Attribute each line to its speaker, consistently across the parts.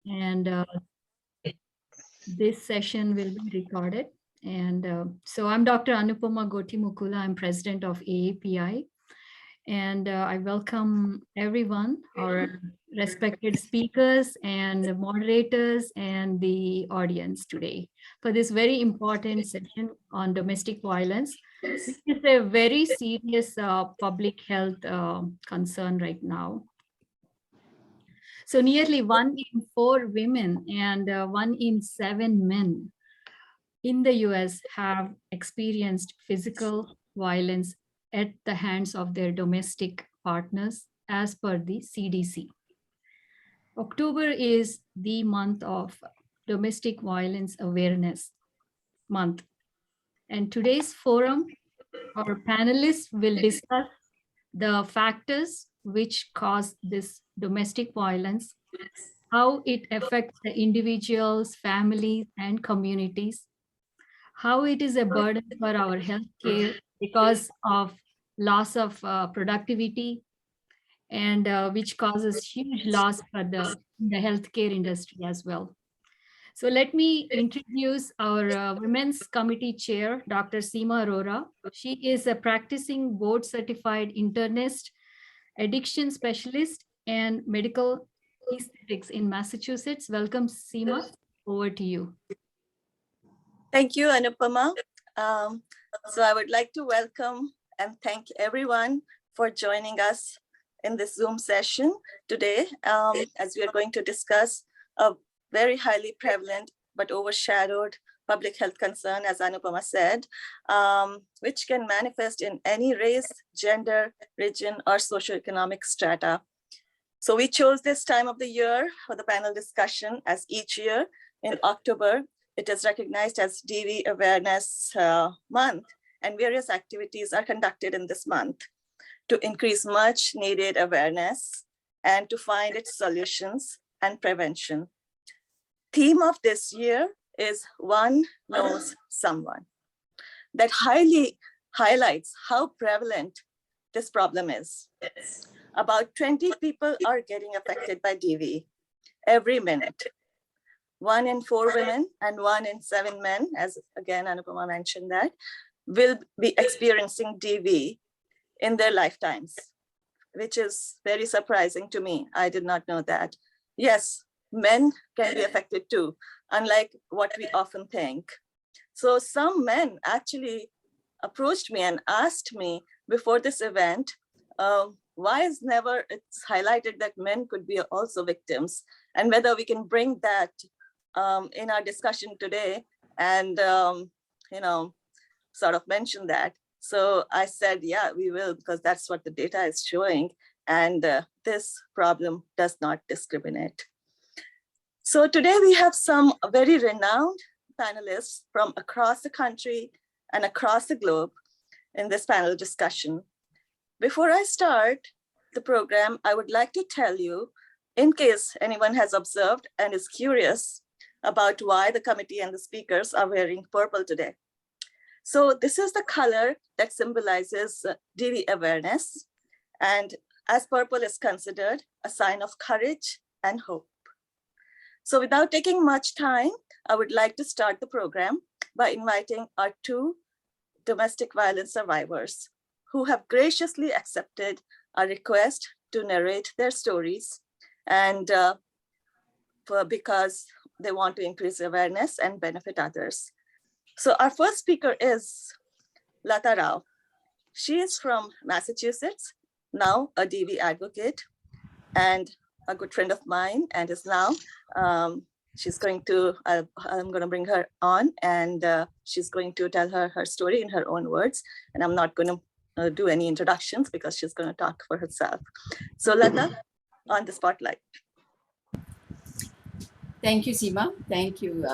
Speaker 1: and this session will be recorded. And so I'm Dr. Anupama Gotimukula. I'm president of AAPI. And I welcome everyone, our respected speakers and moderators and the audience today for this very important session on domestic violence, which is a very serious public health concern right now. So nearly 1 in 4 women and 1 in 7 men in the US have experienced physical violence at the hands of their domestic partners, as per the CDC. October is the month of Domestic Violence Awareness Month. And today's forum, our panelists will discuss the factors which cause this domestic violence, how it affects the individuals, families, and communities, how it is a burden for our healthcare because of loss of productivity, and which causes huge loss for the healthcare industry as well. So let me introduce our Women's Committee Chair, Dr. Seema Arora. She is a practicing board certified internist, addiction specialist, and medical aesthetics in Massachusetts. Welcome, Seema. Over to you.
Speaker 2: Thank you, Anupama. So I would like to welcome and thank everyone for joining us in this Zoom session today, as we are going to discuss a very highly prevalent but overshadowed public health concern, as Anupama said, which can manifest in any race, gender, region, or socioeconomic strata. So we chose this time of the year for the panel discussion, as each year in October, it is recognized as DV Awareness Month, and various activities are conducted in this month to increase much needed awareness and to find its solutions and prevention. Theme of this year is One Knows Someone. That highly highlights how prevalent this problem is. About 20 people are getting affected by DV every minute. 1 in 4 women and 1 in 7 men, as again Anupama mentioned that, will be experiencing DV in their lifetimes, which is very surprising to me. I did not know that. Yes, men can be affected too, unlike what we often think. So some men actually approached me and asked me before this event, why is never it's highlighted that men could be also victims, and whether we can bring that in our discussion today and, sort of mention that. So I said, yeah, we will, because that's what the data is showing. And this problem does not discriminate. So today we have some very renowned panelists from across the country and across the globe in this panel discussion. Before I start the program, I would like to tell you, in case anyone has observed and is curious about why the committee and the speakers are wearing purple today. So this is the color that symbolizes DV awareness, and as purple is considered a sign of courage and hope. So without taking much time, I would like to start the program by inviting our 2 domestic violence survivors who have graciously accepted our request to narrate their stories, and because they want to increase awareness and benefit others. So our first speaker is Lata Rao. She is from Massachusetts, now a DV advocate and a good friend of mine, and is now, she's going to, I'm going to bring her on, and she's going to tell her story in her own words. And I'm not going to do any introductions because she's going to talk for herself. So Lata, on the spotlight.
Speaker 3: Thank you, Seema. Thank you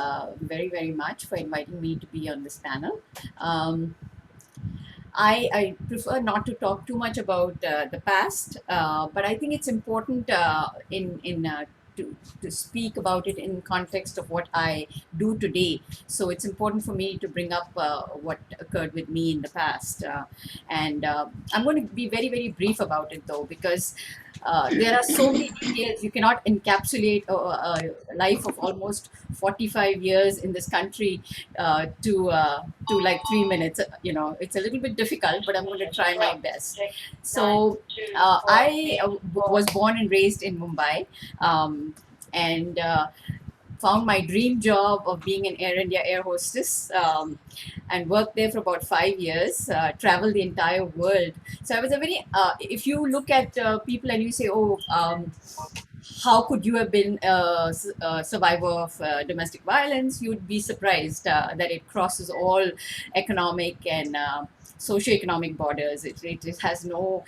Speaker 3: very, very much for inviting me to be on this panel. I prefer not to talk too much about the past, but I think it's important to speak about it in context of what I do today. So it's important for me to bring up what occurred with me in the past. And I'm going to be very, very brief about it though, because there are so many details. You cannot encapsulate a life of almost 45 years in this country to like 3 minutes. It's a little bit difficult, but I'm going to try my best. So I was born and raised in Mumbai, and found my dream job of being an Air India air hostess, and worked there for about 5 years, traveled the entire world. So I was a very, if you look at people and you say, oh, how could you have been a survivor of domestic violence, you'd be surprised that it crosses all economic and socioeconomic borders. It has no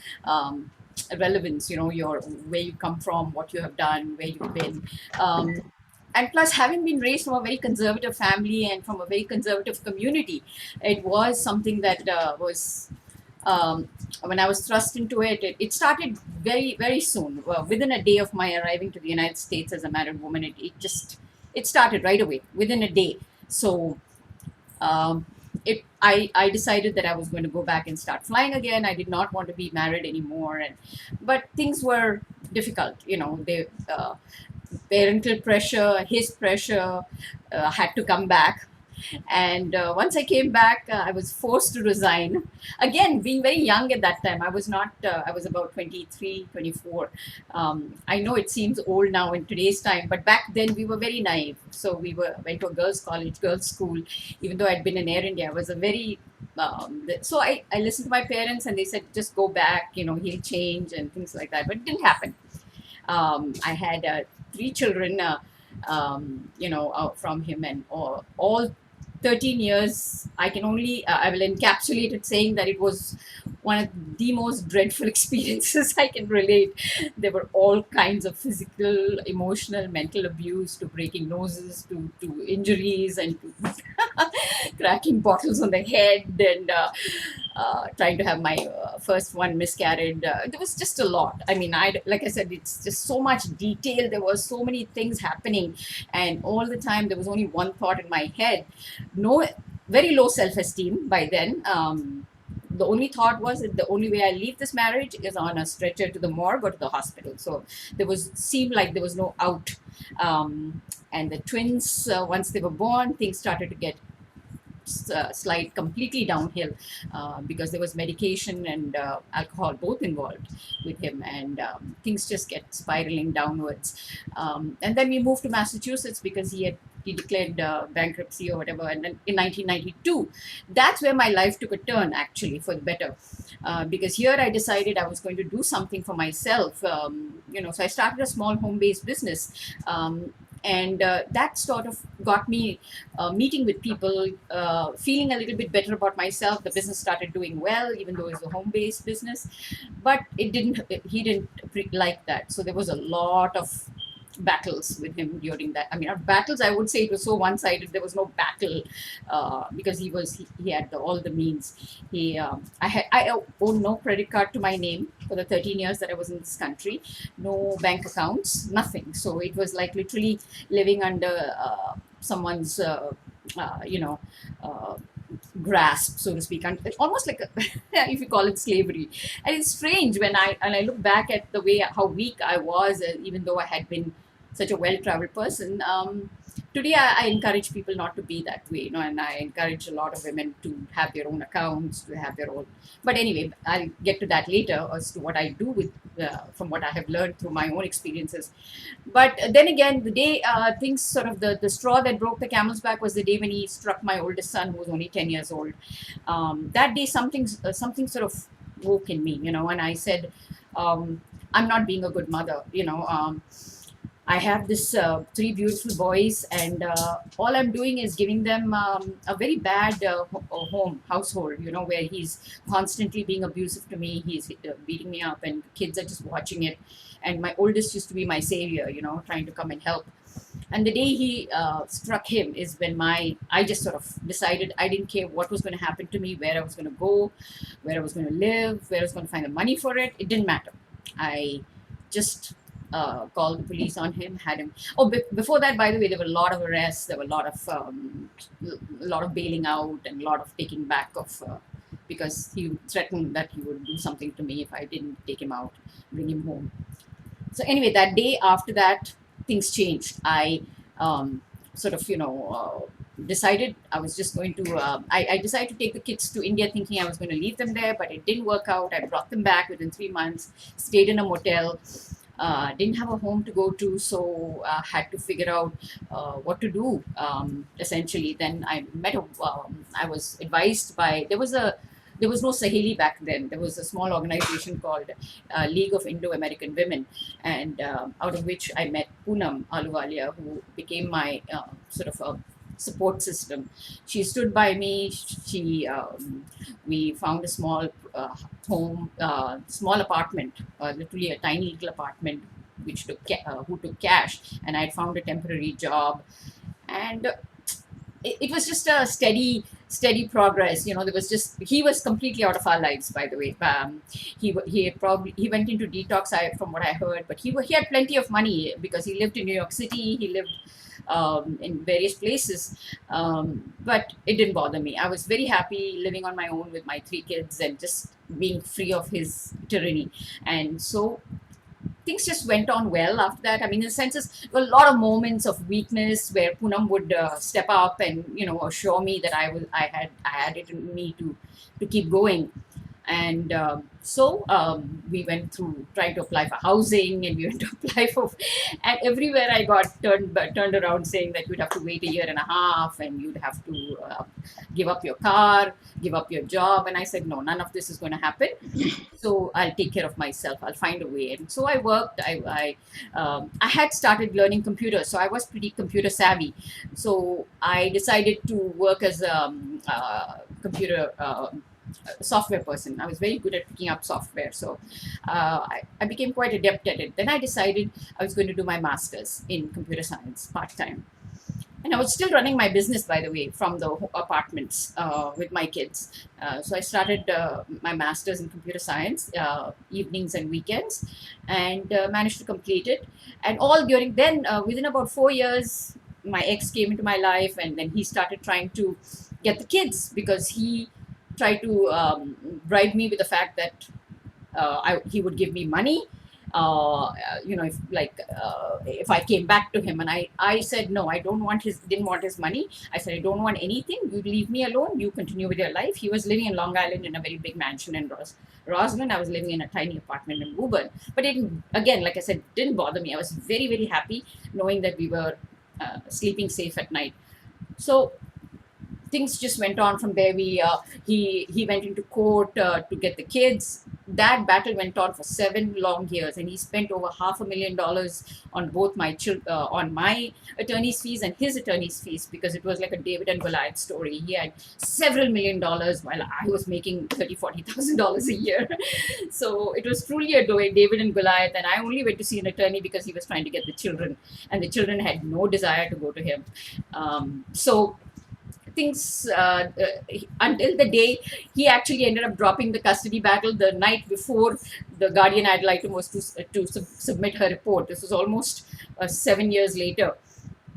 Speaker 3: relevance, where you come from, what you have done, where you've been. And plus, having been raised from a very conservative family and from a very conservative community, it was something that was, when I was thrust into it, it started very, very soon. Within a day of my arriving to the United States as a married woman, it started right away, within a day. So I decided that I was going to go back and start flying again. I did not want to be married anymore, but things were difficult. Parental pressure, his pressure, had to come back. And once I came back, I was forced to resign. Again, being very young at that time, I was not, I was about 23, 24. I know it seems old now in today's time, but back then we were very naive. So went to a girls' college, girls' school. Even though I'd been in Air India, I was a very, so I listened to my parents and they said, just go back, he'll change and things like that. But it didn't happen. I had 3 children, from him, and all 13 years, I will encapsulate it saying that it was one of the most dreadful experiences I can relate. There were all kinds of physical, emotional, mental abuse, to breaking noses, to injuries, and to cracking bottles on the head, and trying to have my first one miscarried. There was just a lot. I mean, like I said, it's just so much detail. There were so many things happening, and all the time there was only one thought in my head. Very low self-esteem by then. The only thought was that the only way I leave this marriage is on a stretcher to the morgue or to the hospital. So seemed like there was no out. And the twins, once they were born, things started to get slide completely downhill, because there was medication and alcohol both involved with him, and things just get spiraling downwards. And then we moved to Massachusetts because he declared bankruptcy or whatever. And then in 1992, that's where my life took a turn, actually, for the better. Because here I decided I was going to do something for myself. So I started a small home-based business. And that sort of got me meeting with people, feeling a little bit better about myself. The business started doing well, even though it's a home-based business. But he didn't like that. So there was a lot of battles with him during that. I mean, battles, I would say it was so one-sided. There was no battle, because he had all the means. I owned no credit card to my name for the 13 years that I was in this country, no bank accounts, nothing. So it was like literally living under someone's grasp, so to speak, and almost like if you call it slavery. And it's strange when I look back at the way how weak I was, even though I had been such a well-traveled person. Today I encourage people not to be that way, and I encourage a lot of women to have their own accounts, to have their own. But anyway, I'll get to that later as to what I do with from what I have learned through my own experiences. But then again, the day things sort of the straw that broke the camel's back was the day when he struck my oldest son, who was only 10 years old. That day something sort of woke in me, and I said, I'm not being a good mother. I have this 3 beautiful boys, and all I'm doing is giving them a very bad household, where he's constantly being abusive to me. He's beating me up, and kids are just watching it. And my oldest used to be my savior, trying to come and help. And the day he struck him is when I just sort of decided I didn't care what was going to happen to me, where I was going to go, where I was going to live, where I was going to find the money for it. It didn't matter. I just called the police on him, had him. Oh, before that, by the way, there were a lot of arrests. There were a lot of bailing out and a lot of taking back of because he threatened that he would do something to me if I didn't take him out, bring him home. So anyway, that day after that, things changed. I sort of, decided I was just going to, I decided to take the kids to India thinking I was going to leave them there, but it didn't work out. I brought them back within 3 months, stayed in a motel, didn't have a home to go to, so had to figure out what to do, essentially. Then I met I was advised by, there was no Saheli back then. There was a small organization called League of Indo-American Women, and out of which I met Poonam Ahluwalia, who became my sort of a support system. She stood by me. We found a small home, small apartment, literally a tiny little apartment, which who took cash, and I found a temporary job, and it was just a steady progress. There was just, he was completely out of our lives, by the way. He went into detox, from what I heard, but he had plenty of money because he lived in New York City. He lived in various places, but it didn't bother me. I was very happy living on my own with my 3 kids and just being free of his tyranny. And so things just went on well after that. I mean, in the senses, there were a lot of moments of weakness where Poonam would step up and assure me that I had it in me to keep going. And so we went through trying to apply for housing, and we went to apply for, and everywhere I got turned around saying that you'd have to wait a year and a half, and you'd have to give up your car, give up your job. And I said, no, none of this is going to happen. So I'll take care of myself. I'll find a way. And so I worked. I had started learning computers, so I was pretty computer savvy. So I decided to work as a computer software person. I was very good at picking up software, so I became quite adept at it. Then I decided I was going to do my master's in computer science part-time. And I was still running my business, by the way, from the apartments with my kids. So I started my master's in computer science, evenings and weekends, and managed to complete it. And all during then, within about 4 years, my ex came into my life, and then he started trying to get the kids, because he tried to bribe me with the fact that he would give me money, if I came back to him. And I said, no, I didn't want his money. I said, I don't want anything. You leave me alone. You continue with your life. He was living in Long Island in a very big mansion in Roslyn. I was living in a tiny apartment in Woburn. But it, again, like I said, didn't bother me. I was very, very happy knowing that we were sleeping safe at night. So things just went on from there. He went into court to get the kids. That battle went on for 7 long years, and he spent over $500,000 on both on my attorney's fees and his attorney's fees, because it was like a David and Goliath story. He had several $1,000,000 while I was making $30,000-$40,000 a year. So it was truly a David and Goliath, and I only went to see an attorney because he was trying to get the children, and the children had no desire to go to him. So things until the day he actually ended up dropping the custody battle the night before the guardian ad litem was to submit her report. This was almost 7 years later.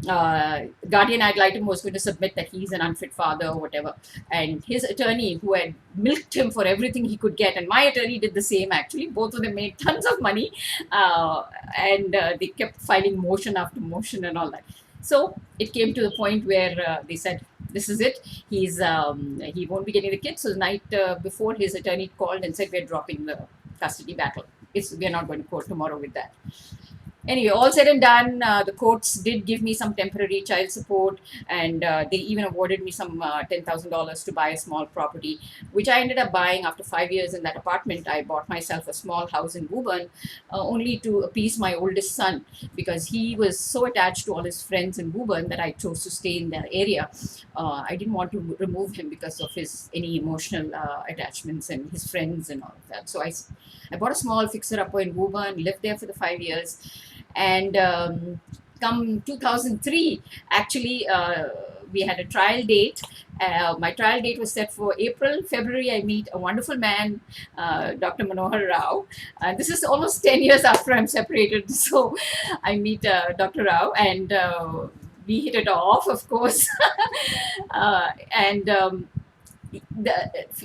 Speaker 3: Guardian ad litem was going to submit that he's an unfit father or whatever, and his attorney, who had milked him for everything he could get, and my attorney did the same. Actually, both of them made tons of money, and they kept filing motion after motion and all that. So it came to the point where they said, this is it. He won't be getting the kids. So the night before, his attorney called and said, we're dropping the custody battle. We're not going to court tomorrow with that. Anyway, all said and done, the courts did give me some temporary child support, and they even awarded me some $10,000 to buy a small property, which I ended up buying after 5 years in that apartment. I bought myself a small house in Woburn, only to appease my oldest son, because he was so attached to all his friends in Woburn that I chose to stay in that area. I didn't want to remove him because of any emotional attachments and his friends and all of that. So I bought a small fixer-upper in Woburn, lived there for the 5 years. And come 2003, actually, we had a trial date. My trial date was set for April. February, I meet a wonderful man, Dr. Manohar Rao. This is almost 10 years after I'm separated. So I meet Dr. Rao, and we hit it off, of course. And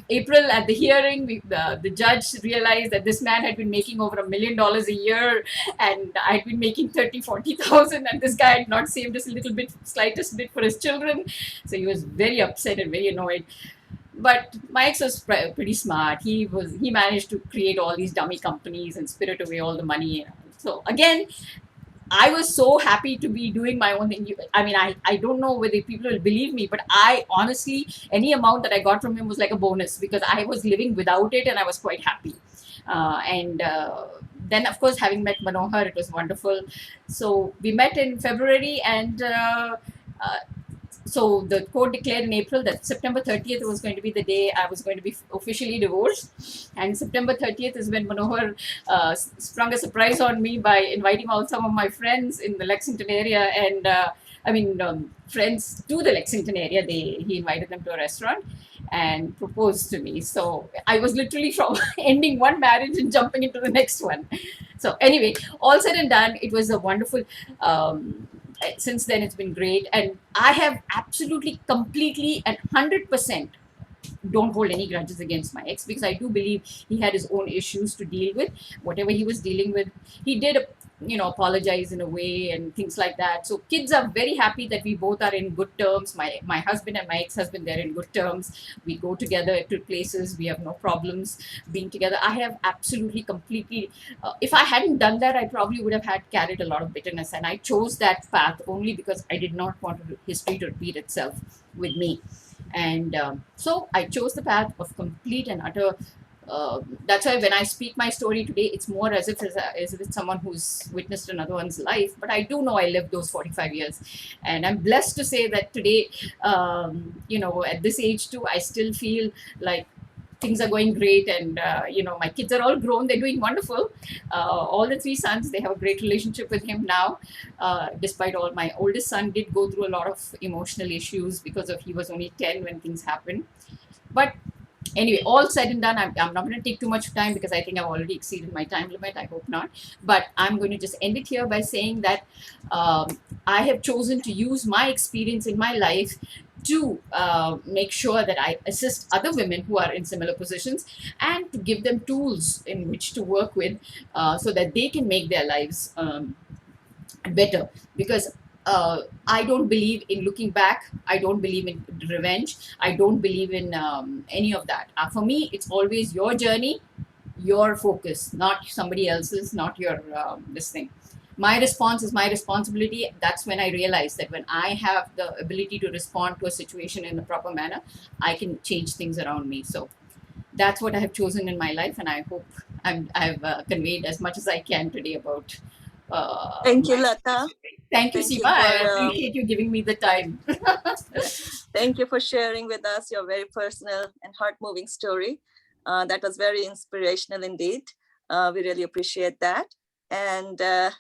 Speaker 3: April at the hearing, the judge realized that this man had been making over $1 million a year, and I'd been making 30,000-40,000, and this guy had not saved us a little bit, slightest bit for his children. So he was very upset and very annoyed. But my ex was pretty smart. He managed to create all these dummy companies and spirit away all the money. So again, I was so happy to be doing my own thing. I mean, I don't know whether people will believe me, but I honestly, any amount that I got from him was like a bonus, because I was living without it and I was quite happy. And then, of course, having met Manohar, it was wonderful. So we met in February, and so the court declared in April that September 30th was going to be the day I was going to be officially divorced. And September 30th is when Manohar sprung a surprise on me by inviting all some of my friends in the Lexington area, and friends to the Lexington area. He invited them to a restaurant and proposed to me. So I was literally from ending one marriage and jumping into the next one. So anyway, all said and done, it was a wonderful. Since then, it's been great, and I have absolutely, completely, and 100% don't hold any grudges against my ex, because I do believe he had his own issues to deal with. Whatever he was dealing with, he did, apologize in a way and things like that. So kids are very happy that we both are in good terms. My husband and my ex-husband, they're in good terms. We go together to places. We have no problems being together. I have absolutely, completely. If I hadn't done that, I probably would have carried a lot of bitterness, and I chose that path only because I did not want history to repeat itself with me. And so I chose the path of complete and utter. That's why when I speak my story today, it's more as if it's someone who's witnessed another one's life. But I do know I lived those 45 years. And I'm blessed to say that today, at this age too, I still feel like things are going great, and my kids are all grown, they're doing wonderful. All the three sons, they have a great relationship with him now, despite all. My oldest son did go through a lot of emotional issues because he was only 10 when things happened. But anyway, all said and done, I'm not going to take too much time, because I think I've already exceeded my time limit. I hope not. But I'm going to just end it here by saying that I have chosen to use my experience in my life to make sure that I assist other women who are in similar positions, and to give them tools in which to work with, so that they can make their lives better. Because I don't believe in looking back. I don't believe in revenge. I don't believe in any of that. For me, it's always your journey, your focus, not somebody else's, not your this thing. My response is my responsibility. That's when I realized that when I have the ability to respond to a situation in the proper manner, I can change things around me. So that's what I have chosen in my life, and I hope I've conveyed as much as I can today about.
Speaker 2: Thank you, Lata.
Speaker 3: Thank you, Seema. I appreciate you giving me the time.
Speaker 2: Thank you for sharing with us your very personal and heart-moving story. That was very inspirational indeed. We really appreciate that. And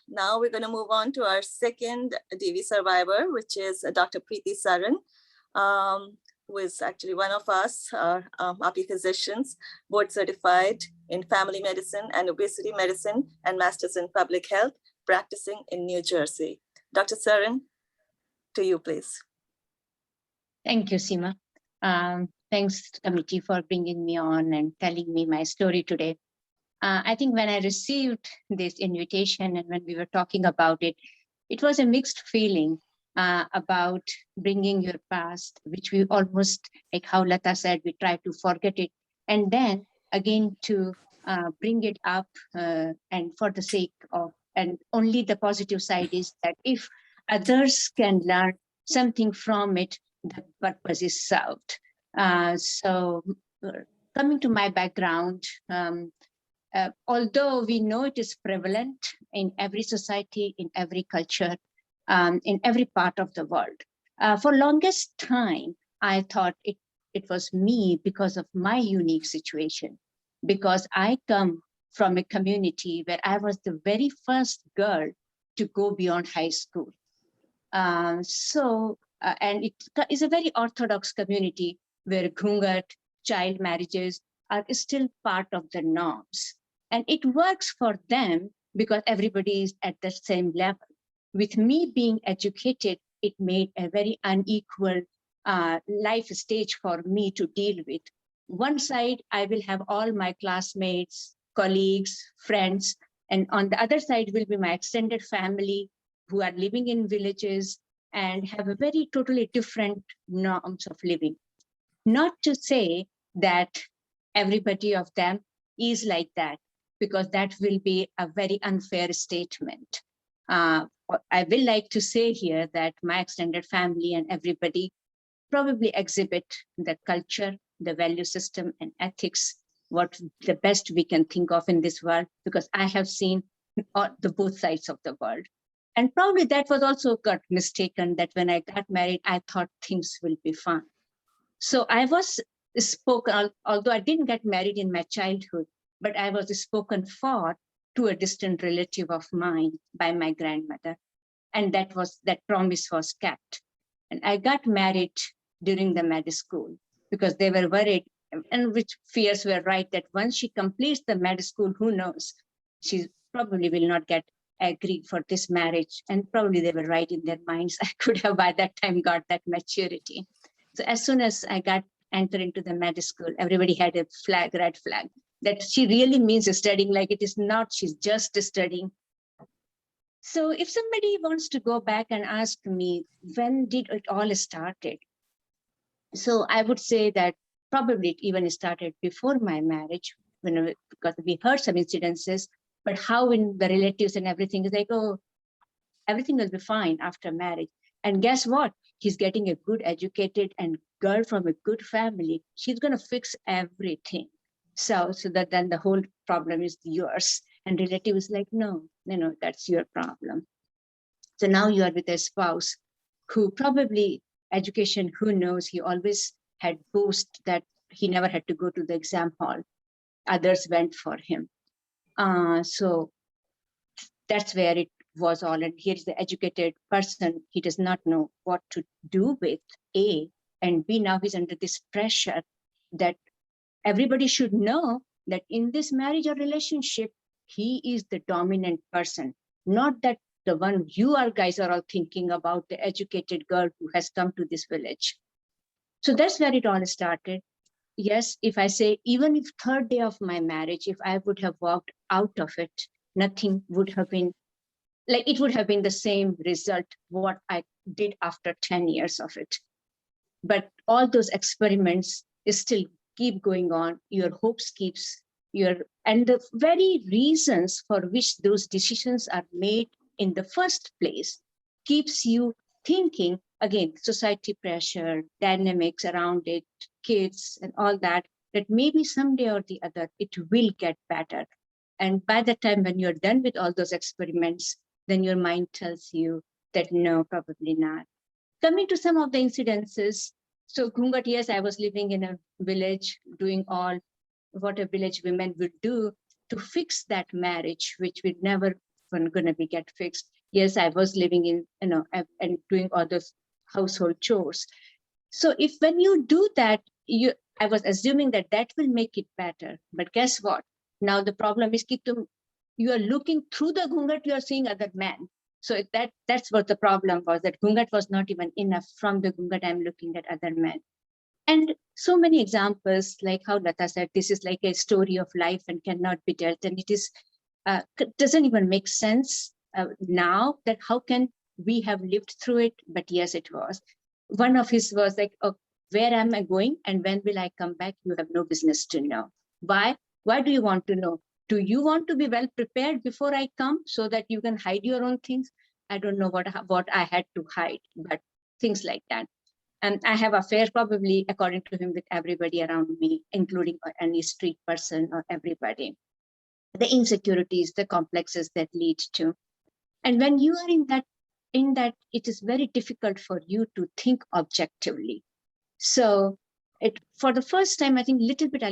Speaker 2: now we're going to move on to our second DV survivor, which is Dr. Preeti Saran, who is actually one of us, AAPI physicians, board certified in family medicine and obesity medicine, and masters in public health, practicing in New Jersey. Dr. Saran, to you, please.
Speaker 4: Thank you, Seema. Thanks, committee, for bringing me on and telling me my story today. I think when I received this invitation and when we were talking about it, it was a mixed feeling about bringing your past, which we almost, like how Lata said, we try to forget it. And then again to bring it up and for the sake of, and only the positive side is that if others can learn something from it, the purpose is served. So coming to my background, although we know it is prevalent in every society, in every culture, in every part of the world, for longest time, I thought it was me because of my unique situation, because I come from a community where I was the very first girl to go beyond high school. And it is a very orthodox community where ghungat, child marriages are still part of the norms. And it works for them because everybody is at the same level. With me being educated, it made a very unequal life stage for me to deal with. One side, I will have all my classmates, colleagues, friends, and on the other side will be my extended family who are living in villages and have a very totally different norms of living. Not to say that everybody of them is like that, because that will be a very unfair statement. I will like to say here that my extended family and everybody probably exhibit the culture, the value system, and ethics, what the best we can think of in this world, because I have seen the both sides of the world. And probably that was also got mistaken, that when I got married, I thought things will be fine. So I was spoken, although I didn't get married in my childhood, but I was spoken for to a distant relative of mine by my grandmother. And that promise was kept. And I got married during the med school because they were worried, and which fears were right, that once she completes the med school, who knows, she probably will not get agreed for this marriage. And probably they were right in their minds. I could have by that time got that maturity. So as soon as I got entered into the med school, everybody had a red flag, that she really means studying. Like, it is not, she's just studying. So if somebody wants to go back and ask me, when did it all started? So I would say that probably it even started before my marriage, because we heard some incidences, but how in the relatives and everything is like, oh, everything will be fine after marriage. And guess what? He's getting a good educated and girl from a good family. She's going to fix everything. So that then the whole problem is yours. And relative is like, no, that's your problem. So now you are with a spouse who probably education, who knows, he always had boast that he never had to go to the exam hall. Others went for him. So that's where it was all. And here's the educated person. He does not know what to do with A, and B, now he's under this pressure that everybody should know that in this marriage or relationship, he is the dominant person, not that the one you guys are all thinking about, the educated girl who has come to this village. So that's where it all started. Yes, if I say, even if third day of my marriage, if I would have walked out of it, nothing would have been, like, it would have been the same result what I did after 10 years of it. But all those experiments still keep going on. Your hopes and the very reasons for which those decisions are made in the first place keeps you thinking, again, society pressure, dynamics around it, kids and all that maybe someday or the other, it will get better. And by the time when you're done with all those experiments, then your mind tells you that no, probably not. Coming to some of the incidences. So Ghungat, yes, I was living in a village doing all what a village women would do to fix that marriage, which would never going to be get fixed. Yes, I was living in, and doing all those household chores. So if when you do that, I was assuming that will make it better. But guess what? Now the problem is you are looking through the Ghungat, you are seeing other men. So that's what the problem was, that Ghungat was not even enough. From the Ghungat, I'm looking at other men. And so many examples, like how Lata said, this is like a story of life and cannot be dealt. And it is doesn't even make sense now that how can we have lived through it? But yes, it was. One of his was like, oh, where am I going and when will I come back? You have no business to know. Why? Why do you want to know? Do you want to be well prepared before I come so that you can hide your own things? I don't know what I had to hide, but things like that. And I have affair probably, according to him, with everybody around me, including any street person or everybody. The insecurities, the complexes that lead to. And when you are in that, it is very difficult for you to think objectively. So for the first time, I think not little bit,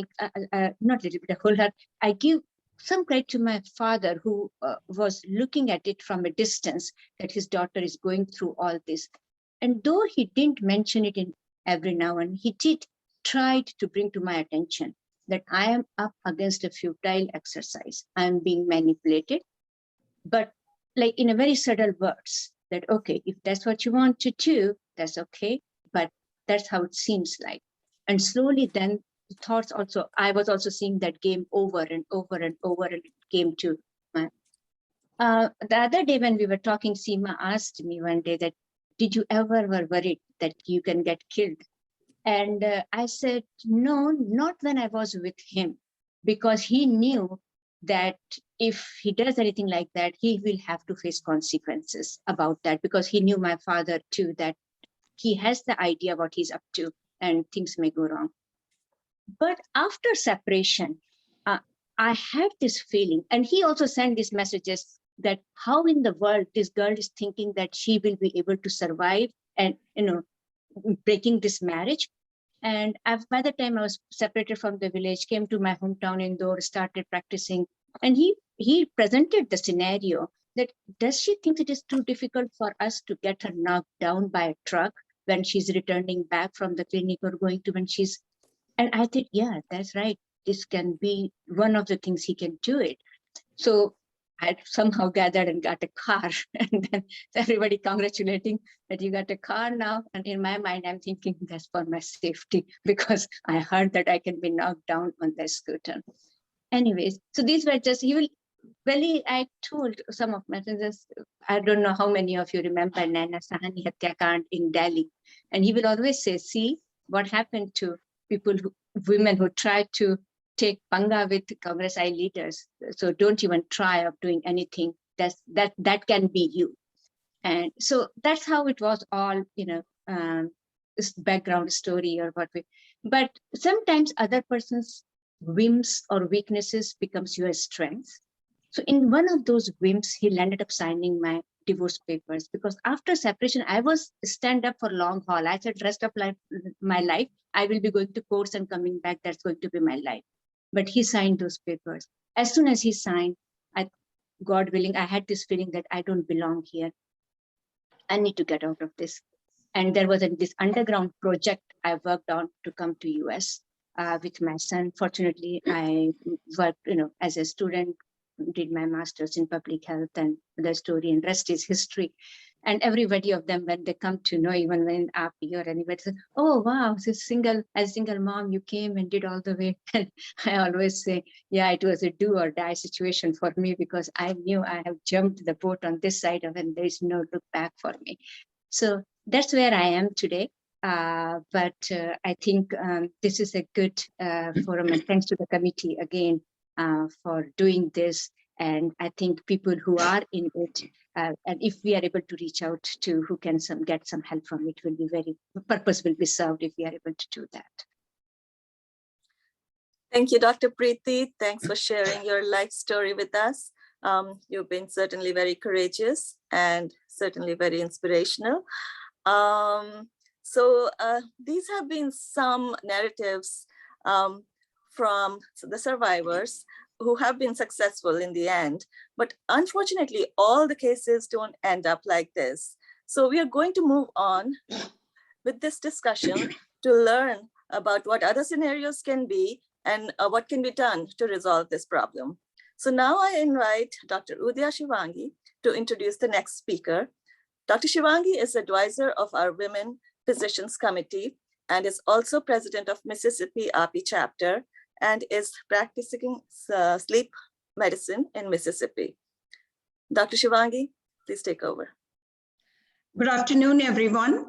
Speaker 4: a whole lot, I give some credit to my father, who was looking at it from a distance, that his daughter is going through all this. And though he didn't mention it in every now and he did try to bring to my attention that I am up against a futile exercise. I am being manipulated, but like in a very subtle words that, okay, if that's what you want to do, that's okay, but That's how it seems like. And slowly then the thoughts also, I was also seeing that game over and over and over, and it came to my, the other day when we were talking, Seema asked me one day that, did you ever were worried that you can get killed? And I said, no, not when I was with him, because he knew that if he does anything like that, he will have to face consequences about that, because he knew my father too, that he has the idea what he's up to and things may go wrong. But after separation, I have this feeling, and he also sent these messages that how in the world this girl is thinking that she will be able to survive and, breaking this marriage. And by the time I was separated from the village, came to my hometown Indore, started practicing. And he presented the scenario that, does she think it is too difficult for us to get her knocked down by a truck when she's returning back from the clinic, or going to when she's, and I thought, yeah, that's right. This can be one of the things he can do it. So I somehow gathered and got a car, and then everybody congratulating that you got a car now. And in my mind, I'm thinking that's for my safety, because I heard that I can be knocked down on the scooter. Anyways, so these were just, I told some of my friends, I don't know how many of you remember Nana Sahani Hatyakand in Delhi. And he will always say, see what happened to women who try to take panga with Congress I leaders. So don't even try of doing anything. That can be you. And so that's how it was all, this background story or what we, but sometimes other person's whims or weaknesses becomes your strength. So in one of those whims, he ended up signing my divorce papers, because after separation, I was stand up for long haul. I said, rest of my life, I will be going to courts and coming back. That's going to be my life. But he signed those papers. As soon as he signed, God willing, I had this feeling that I don't belong here. I need to get out of this. And there was this underground project I worked on to come to US with my son. Fortunately, I worked, as a student, did my master's in public health, and the story and rest is history. And everybody of them, when they come to know, even when in AAPI or anybody says, oh, wow, as a single mom, you came and did all the way. And I always say, yeah, it was a do or die situation for me, because I knew I have jumped the boat on this side of it, and there's no look back for me. So that's where I am today. But I think this is a good forum, and thanks to the committee again for doing this. And I think people who are in it, and if we are able to reach out to who can get some help from it, will be purpose will be served if we are able to do that.
Speaker 2: Thank you, Dr. Preeti. Thanks for sharing your life story with us. You've been certainly very courageous and certainly very inspirational. So these have been some narratives from the survivors who have been successful in the end. But unfortunately, all the cases don't end up like this. So we are going to move on with this discussion to learn about what other scenarios can be and what can be done to resolve this problem. So now I invite Dr. Udaya Shivangi to introduce the next speaker. Dr. Shivangi is advisor of our Women Physicians Committee and is also president of Mississippi AAPI chapter, and is practicing sleep medicine in Mississippi. Dr. Shivangi, please take over.
Speaker 5: Good afternoon, everyone.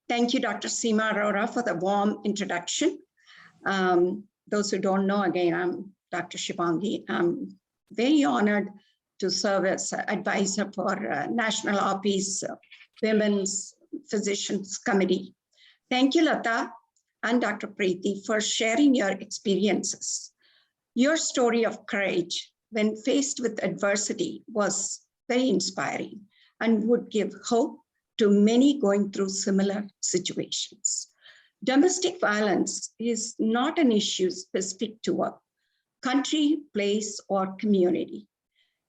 Speaker 5: Thank you, Dr. Seema Arora, for the warm introduction. Those who don't know, again, I'm Dr. Shivangi. I'm very honored to serve as advisor for National AAPI's Women's Physicians Committee. Thank you, Lata and Dr. Preeti, for sharing your experiences. Your story of courage when faced with adversity was very inspiring and would give hope to many going through similar situations. Domestic violence is not an issue specific to a country, place, or community.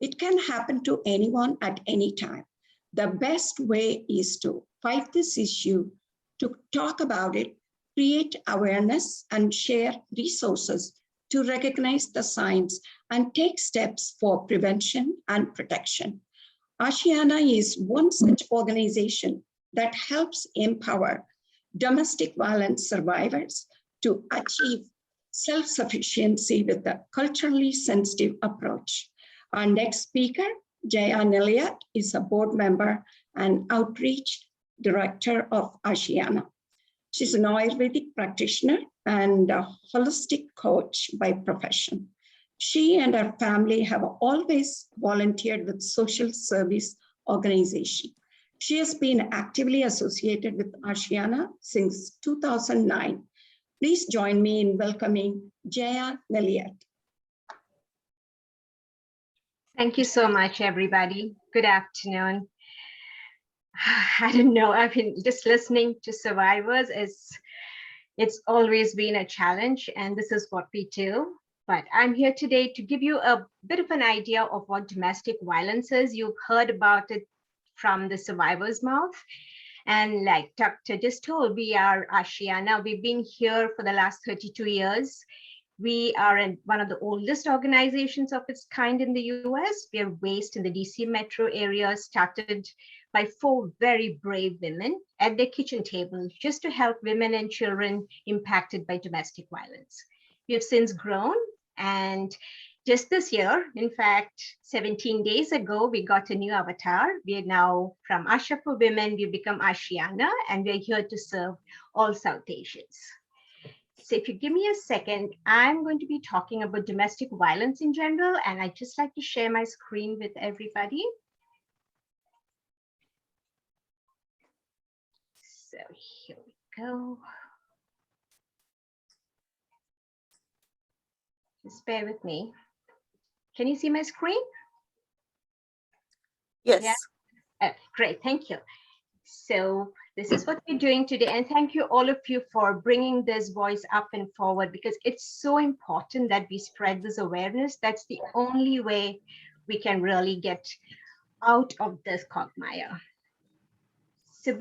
Speaker 5: It can happen to anyone at any time. The best way is to fight this issue, to talk about it, create awareness, and share resources to recognize the signs and take steps for prevention and protection. Ashiana is one such organization that helps empower domestic violence survivors to achieve self-sufficiency with a culturally sensitive approach. Our next speaker, Jayan Elliott, is a board member and outreach director of Ashiana. She's an Ayurvedic practitioner and a holistic coach by profession. She and her family have always volunteered with social service organizations. She has been actively associated with Ashiana since 2009. Please join me in welcoming Jayan Elliott.
Speaker 6: Thank you so much, everybody. Good afternoon. I don't know, I've been just listening to survivors. It's always been a challenge, and this is what we do. But I'm here today to give you a bit of an idea of what domestic violence is. You've heard about it from the survivor's mouth. And like Dr. just told, we are Ashiana. We've been here for the last 32 years. We are one of the oldest organizations of its kind in the US. We are based in the DC metro area, started by 4 very brave women at their kitchen table just to help women and children impacted by domestic violence. We have since grown, and just this year, in fact, 17 days ago, we got a new avatar. We are now from Asha for Women, we've become Ashiana, and we're here to serve all South Asians. So if you give me a second, I'm going to be talking about domestic violence in general, and I'd just like to share my screen with everybody. So here we go. Just bear with me. Can you see my screen?
Speaker 2: Yes.
Speaker 6: Yeah? Great, thank you. So this is what we're doing today. And thank you all of you for bringing this voice up and forward, because it's so important that we spread this awareness. That's the only way we can really get out of this quagmire. So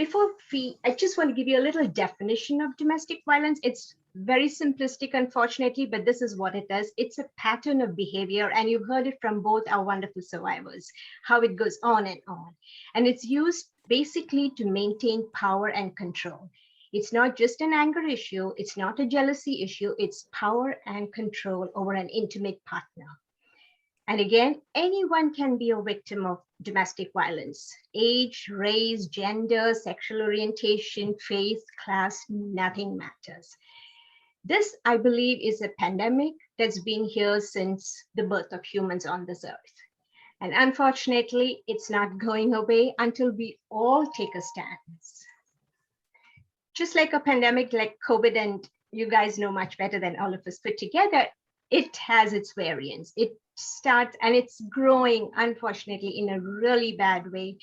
Speaker 6: I just want to give you a little definition of domestic violence. It's very simplistic, unfortunately, but this is what it is. It's a pattern of behavior, and you've heard it from both our wonderful survivors, how it goes on and on. And it's used basically to maintain power and control. It's not just an anger issue. It's not a jealousy issue. It's power and control over an intimate partner. And again, anyone can be a victim of domestic violence. Age, race, gender, sexual orientation, faith, class, nothing matters. This, I believe, is a pandemic that's been here since the birth of humans on this earth. And unfortunately, it's not going away until we all take a stance. Just like a pandemic like COVID, and you guys know much better than all of us put together, it has its variants. It starts and it's growing, unfortunately, in a really bad way.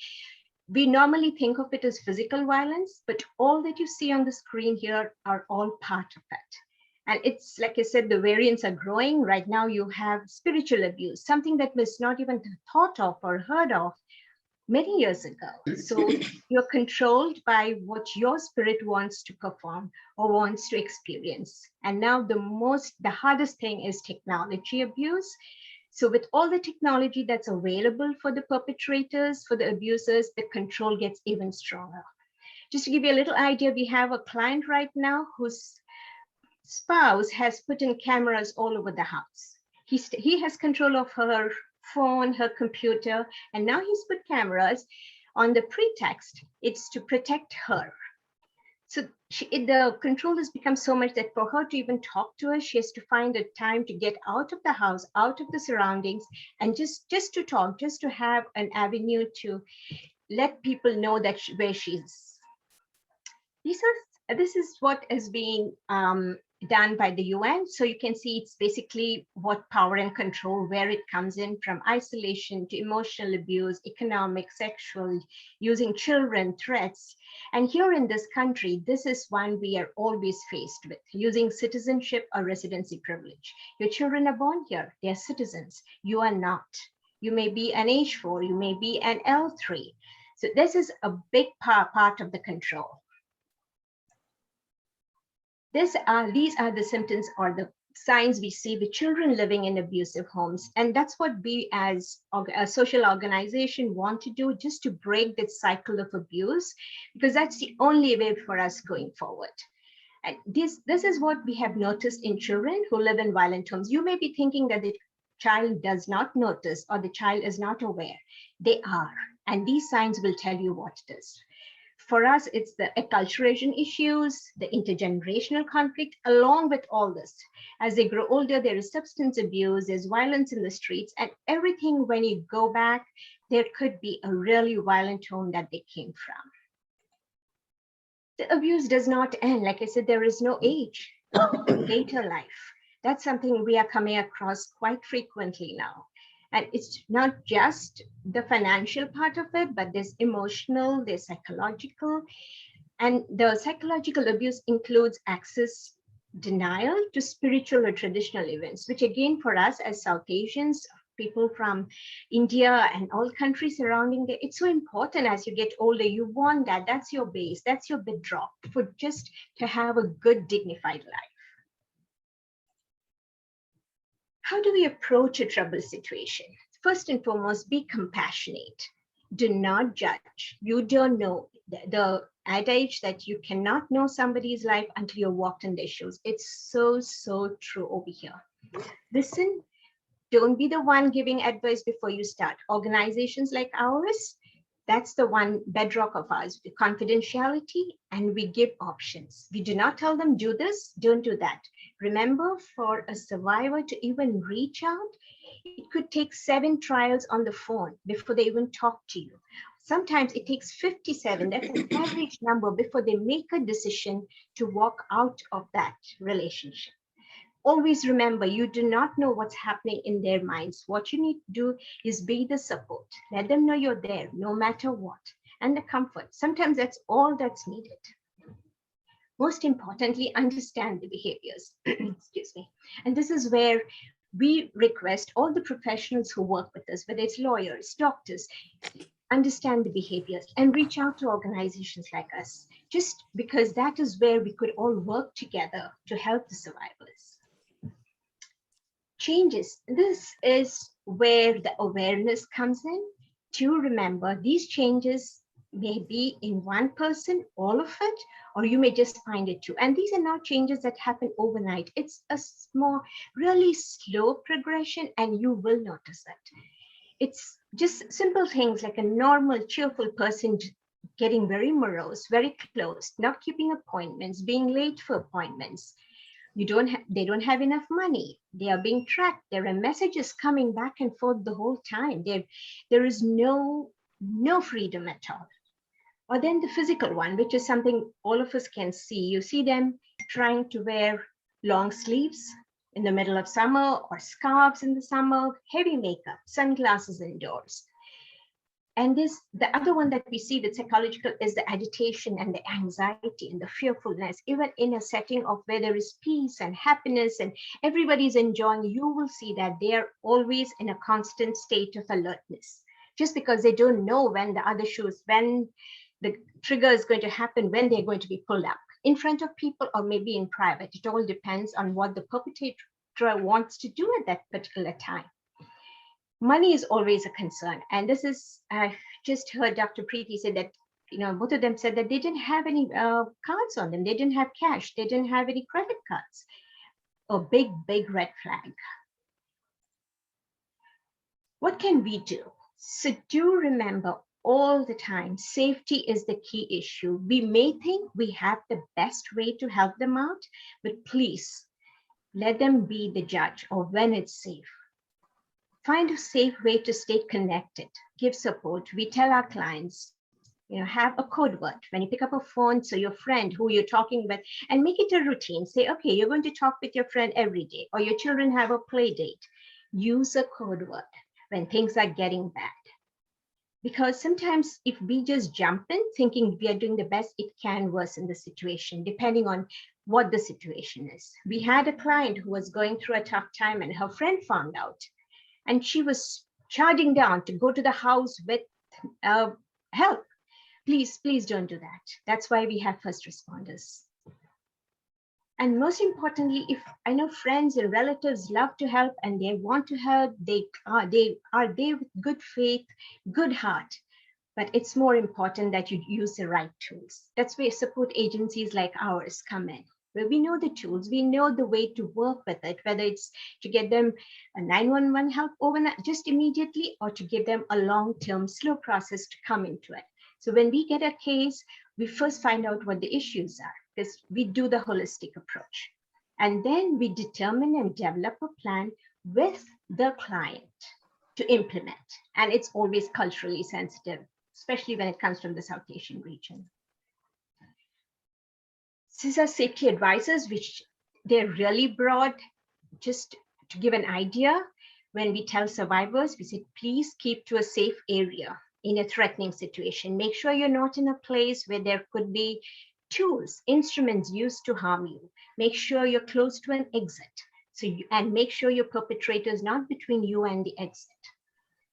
Speaker 6: We normally think of it as physical violence, but all that you see on the screen here are all part of it. And it's, like I said, the variants are growing. Right now you have spiritual abuse, something that was not even thought of or heard of many years ago. So you're controlled by what your spirit wants to perform or wants to experience. And now the hardest thing is technology abuse. So with all the technology that's available for the perpetrators, for the abusers, the control gets even stronger. Just to give you a little idea, we have a client right now whose spouse has put in cameras all over the house. He has control of her phone, her computer, and now he's put cameras on the pretext it's to protect her. So the control has become so much that for her to even talk to us, she has to find a time to get out of the house, out of the surroundings, and just to talk, just to have an avenue to let people know that where she's. This is what is being done by the UN. So you can see it's basically what power and control, where it comes in, from isolation to emotional abuse, economic, sexual, using children, threats. And here in this country, this is one we are always faced with, using citizenship or residency privilege. Your children are born here, they're citizens. You are not. You may be an H4, you may be an L3. So this is a big part of the control. These are the symptoms or the signs we see with children living in abusive homes. And that's what we as a social organization want to do, just to break this cycle of abuse, because that's the only way for us going forward. And this is what we have noticed in children who live in violent homes. You may be thinking that the child does not notice or the child is not aware. They are, and these signs will tell you what it is. For us, it's the acculturation issues, the intergenerational conflict, along with all this. As they grow older, there is substance abuse, there's violence in the streets, and everything. When you go back, there could be a really violent home that they came from. The abuse does not end. Like I said, there is no age in later life. That's something we are coming across quite frequently now. And it's not just the financial part of it, but there's emotional, there's psychological. And the psychological abuse includes access denial to spiritual or traditional events, which again, for us as South Asians, people from India and all countries surrounding there, it's so important as you get older, you want that, that's your base, that's your bedrock for just to have a good, dignified life. How do we approach a troubled situation? First and foremost, be compassionate. Do not judge. You don't know. The adage that you cannot know somebody's life until you walked in their shoes. It's so, so true over here. Listen, don't be the one giving advice before you start. Organizations like ours, that's the one bedrock of ours, the confidentiality, and we give options. We do not tell them, do this, don't do that. Remember, for a survivor to even reach out, it could take 7 trials on the phone before they even talk to you. Sometimes it takes 57, that's an average number, before they make a decision to walk out of that relationship. Always remember, you do not know what's happening in their minds. What you need to do is be the support. Let them know you're there, no matter what, and the comfort. Sometimes that's all that's needed. Most importantly, understand the behaviors. Excuse me. And this is where we request all the professionals who work with us, whether it's lawyers, doctors, understand the behaviors and reach out to organizations like us, just because that is where we could all work together to help the survivors. Changes. This is where the awareness comes in. To remember, these changes may be in one person, all of it, or you may just find it too. And these are not changes that happen overnight. It's a small, really slow progression, and you will notice it. It's just simple things like a normal, cheerful person getting very morose, very close, not keeping appointments, being late for appointments. They don't have enough money. They are being tracked. There are messages coming back and forth the whole time. There is no freedom at all. Or then the physical one, which is something all of us can see. You see them trying to wear long sleeves in the middle of summer, or scarves in the summer, heavy makeup, sunglasses indoors. And the other one that we see that's psychological is the agitation and the anxiety and the fearfulness. Even in a setting of where there is peace and happiness and everybody's enjoying, you will see that they're always in a constant state of alertness, just because they don't know when the other shoes, when the trigger is going to happen, when they're going to be pulled up in front of people or maybe in private. It all depends on what the perpetrator wants to do at that particular time. Money is always a concern. And this is, I just heard Dr. Preeti say that, both of them said that they didn't have any cards on them. They didn't have cash. They didn't have any credit cards. A big, big red flag. What can we do? So do remember all the time, safety is the key issue. We may think we have the best way to help them out, but please let them be the judge of when it's safe. Find a safe way to stay connected, give support. We tell our clients, have a code word. When you pick up a phone, so your friend who you're talking with, and make it a routine. Say, okay, you're going to talk with your friend every day, or your children have a play date. Use a code word when things are getting bad. Because sometimes if we just jump in thinking we are doing the best, it can worsen the situation, depending on what the situation is. We had a client who was going through a tough time and her friend found out. And she was charging down to go to the house with help. Please don't do that. That's why we have first responders. And most importantly, if I know friends and relatives love to help and they want to help, they are there with good faith, good heart. But it's more important that you use the right tools. That's where support agencies like ours come in, where we know the tools, we know the way to work with it, whether it's to get them a 911 help overnight, just immediately, or to give them a long-term slow process to come into it. So when we get a case, we first find out what the issues are, because we do the holistic approach. And then we determine and develop a plan with the client to implement. And it's always culturally sensitive, especially when it comes from the South Asian region. These are safety advisors, which they're really broad. Just to give an idea, when we tell survivors, we say, please keep to a safe area in a threatening situation. Make sure you're not in a place where there could be tools, instruments used to harm you. Make sure you're close to an exit. And make sure your perpetrator is not between you and the exit.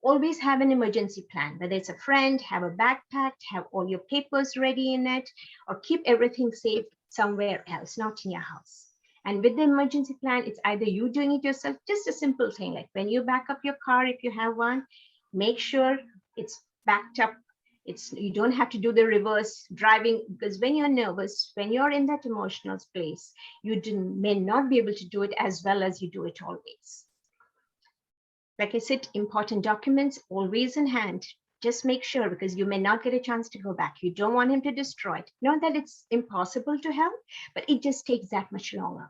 Speaker 6: Always have an emergency plan, whether it's a friend, have a backpack, have all your papers ready in it, or keep everything safe somewhere else, not in your house. And with the emergency plan, it's either you doing it yourself, just a simple thing, like when you back up your car, if you have one, make sure it's backed up. You don't have to do the reverse driving, because when you're nervous, when you're in that emotional place, you may not be able to do it as well as you do it always. Like I said, important documents always in hand. Just make sure, because you may not get a chance to go back. You don't want him to destroy it. Not that it's impossible to help, but it just takes that much longer.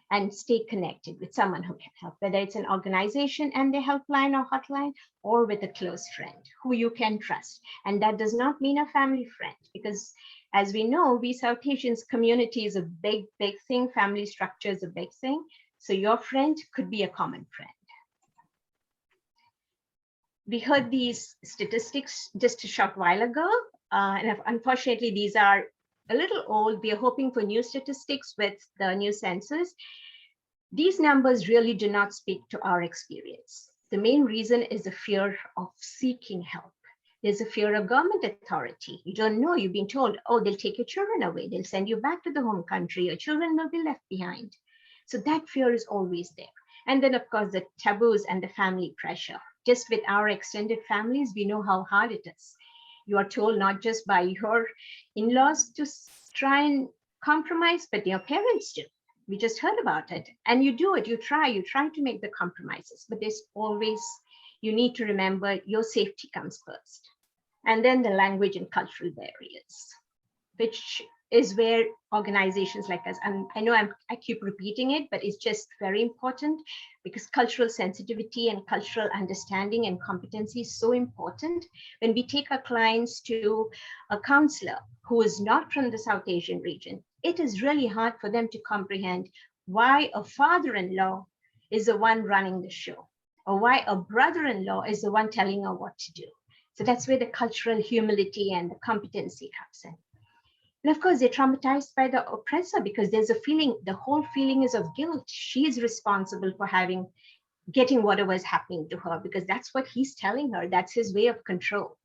Speaker 6: And stay connected with someone who can help, whether it's an organization and their helpline or hotline, or with a close friend who you can trust. And that does not mean a family friend, because as we know, we South Asians, community is a big, big thing. Family structure is a big thing. So your friend could be a common friend. We heard these statistics just a short while ago, and unfortunately, these are a little old. We are hoping for new statistics with the new census. These numbers really do not speak to our experience. The main reason is the fear of seeking help. There's a fear of government authority. You don't know, you've been told, oh, they'll take your children away. They'll send you back to the home country. Your children will be left behind. So that fear is always there. And then, of course, the taboos and the family pressure. Just with our extended families, we know how hard it is. You are told not just by your in-laws to try and compromise, but your parents do. We just heard about it. And you do it, you try to make the compromises, but there's always, you need to remember your safety comes first. And then the language and cultural barriers, which is where organizations like us, and I know I keep repeating it, but it's just very important, because cultural sensitivity and cultural understanding and competency is so important. When we take our clients to a counselor who is not from the South Asian region, it is really hard for them to comprehend why a father-in-law is the one running the show, or why a brother-in-law is the one telling her what to do. So that's where the cultural humility and the competency comes in. And of course, they're traumatized by the oppressor, because there's a feeling, the whole feeling is of guilt. She is responsible for getting whatever is happening to her, because that's what he's telling her. That's his way of control.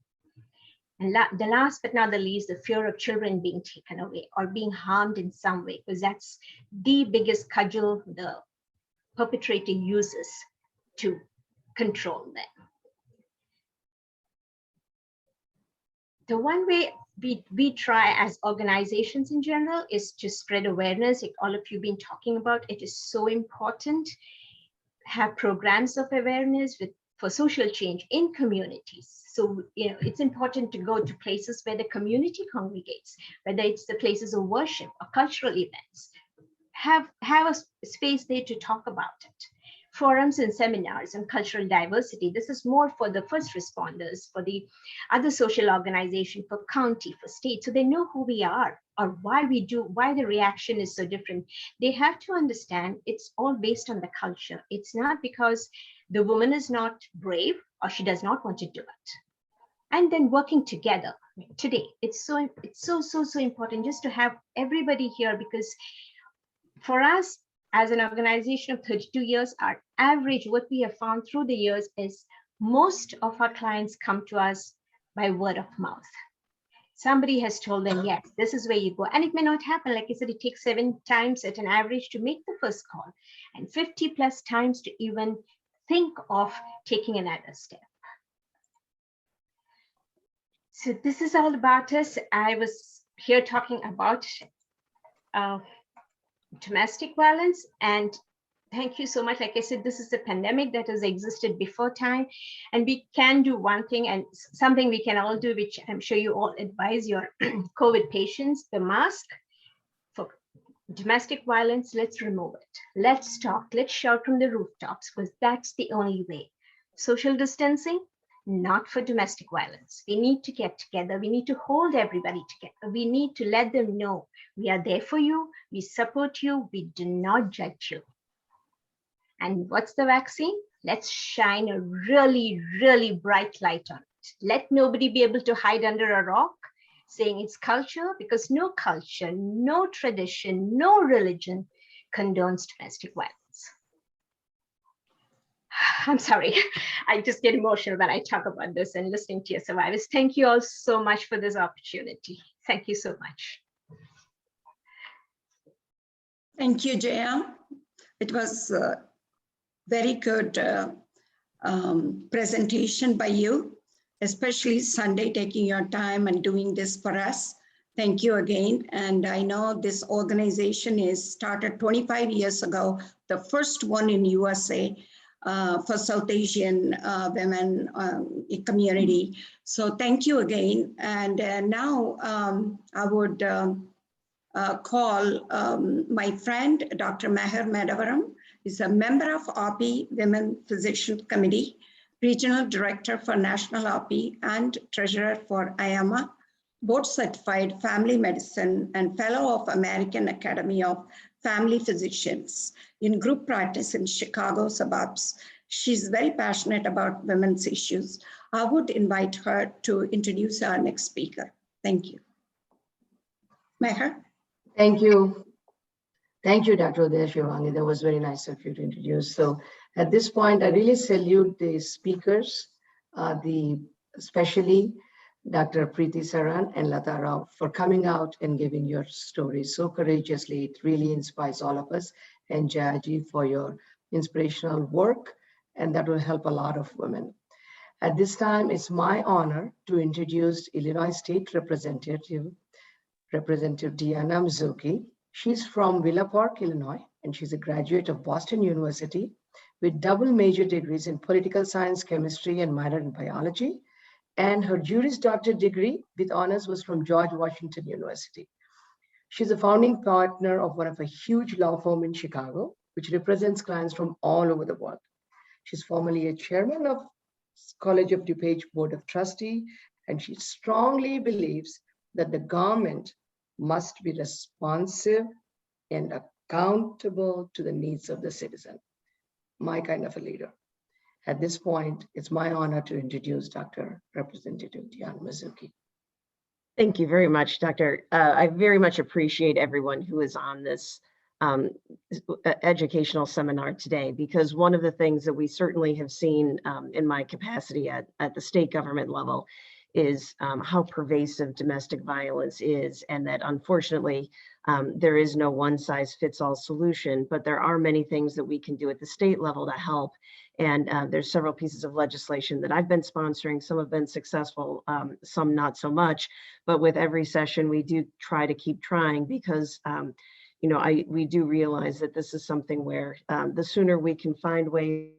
Speaker 6: And the last but not the least, the fear of children being taken away or being harmed in some way, because that's the biggest cudgel the perpetrator uses to control them. The one way we try as organizations in general is to spread awareness, like all of you have been talking about. It is so important. Have programs of awareness for social change in communities. So, it's important to go to places where the community congregates, whether it's the places of worship or cultural events. Have a space there to talk about it. Forums and seminars on cultural diversity. This is more for the first responders, for the other social organization, for county, for state, so they know who we are or why the reaction is so different. They have to understand it's all based on the culture. It's not because the woman is not brave or she does not want to do it. And then working together today, it's so important just to have everybody here, because for us, as an organization of 32 years, our average, what we have found through the years, is most of our clients come to us by word of mouth. Somebody has told them, yes, this is where you go. And it may not happen. Like I said, it takes 7 times at an average to make the first call and 50 plus times to even think of taking another step. So this is all about us. I was here talking about domestic violence, and thank you so much. Like I said, this is a pandemic that has existed before time, and we can do one thing, and something we can all do, which I'm sure you all advise your COVID patients, the mask. For domestic violence, let's remove it. Let's talk, let's shout from the rooftops, because that's the only way. Social distancing, not for domestic violence. We need to get together. We need to hold everybody together. We need to let them know we are there for you. We support you. We do not judge you. And what's the vaccine? Let's shine a really, really bright light on it. Let nobody be able to hide under a rock saying it's culture, because no culture, no tradition, no religion condones domestic violence. I'm sorry, I just get emotional when I talk about this and listening to your survivors. Thank you all so much for this opportunity. Thank you so much.
Speaker 5: Thank you, Jaya. It was a very good presentation by you, especially Sunday, taking your time and doing this for us. Thank you again. And I know this organization is started 25 years ago, the first one in USA for South Asian women community. So thank you again. And now I would call my friend, Dr. Meher Medavaram. He's a member of AAPI Women Physician Committee, Regional Director for National AAPI and Treasurer for IAMA, Board Certified Family Medicine and Fellow of American Academy of Family Physicians in group practice in Chicago suburbs. She's very passionate about women's issues. I would invite her to introduce our next speaker. Thank you. Meher.
Speaker 7: Thank you. Thank you, Dr. Shivangi. That was very nice of you to introduce. So at this point, I really salute the speakers, especially Dr. Preeti Saran and Lata Rao for coming out and giving your story so courageously. It really inspires all of us. And Jayaji for your inspirational work, and that will help a lot of women. At this time, it's my honor to introduce Illinois State Representative Diana Mizuki. She's from Villa Park, Illinois, and she's a graduate of Boston University with double major degrees in political science, chemistry, and minor in biology. And her Juris Doctor degree with honors was from George Washington University. She's a founding partner of one of a huge law firm in Chicago, which represents clients from all over the world. She's formerly a chairman of College of DuPage Board of Trustee, and she strongly believes that the government must be responsive and accountable to the needs of the citizen. My kind of a leader. At this point, it's my honor to introduce Dr. Representative Diana Mizuki.
Speaker 8: Thank you very much, Doctor. I very much appreciate everyone who is on this educational seminar today, because one of the things that we certainly have seen in my capacity at the state government level is how pervasive domestic violence is, and that unfortunately there is no one-size-fits-all solution, but there are many things that we can do at the state level to help. And there's several pieces of legislation that I've been sponsoring. Some have been successful, some not so much, but with every session we do try to keep trying, because you know, we do realize that this is something where the sooner we can find ways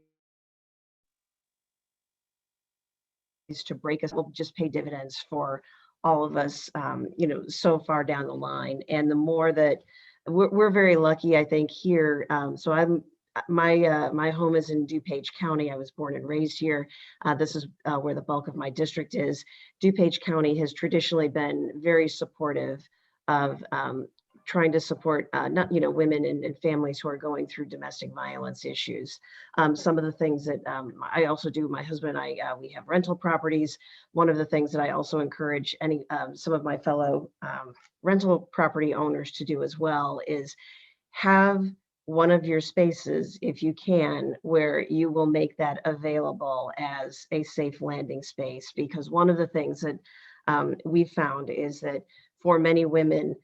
Speaker 8: to break us will just pay dividends for all of us, you know, so far down the line. And the more that we're very lucky, I think, here. So my home is in DuPage County. I was born and raised here. This is where the bulk of my district is. DuPage County has traditionally been very supportive of trying to support women and families who are going through domestic violence issues. Some of the things that I also do, my husband and I, we have rental properties. One of the things that I also encourage some of my fellow rental property owners to do as well is have one of your spaces, if you can, where you will make that available as a safe landing space. Because one of the things that we found is that for many women,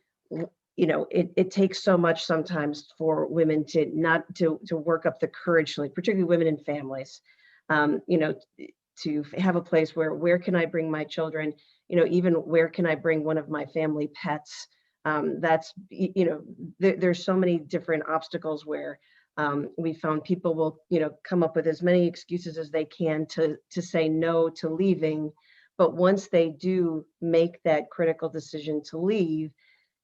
Speaker 8: it takes so much sometimes for women to not to work up the courage, like particularly women in families, to have a place where can I bring my children, even where can I bring one of my family pets? That's, there's so many different obstacles where we found people will, come up with as many excuses as they can to say no to leaving. But once they do make that critical decision to leave,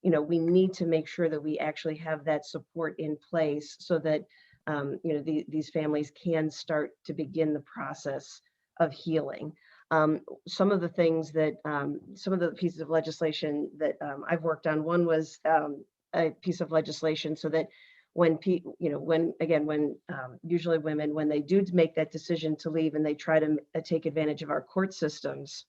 Speaker 8: we need to make sure that we actually have that support in place so that, these families can start to begin the process of healing. Some of the things that, some of the pieces of legislation that I've worked on, one was a piece of legislation so that when people, when usually women, when they do make that decision to leave and they try to take advantage of our court systems,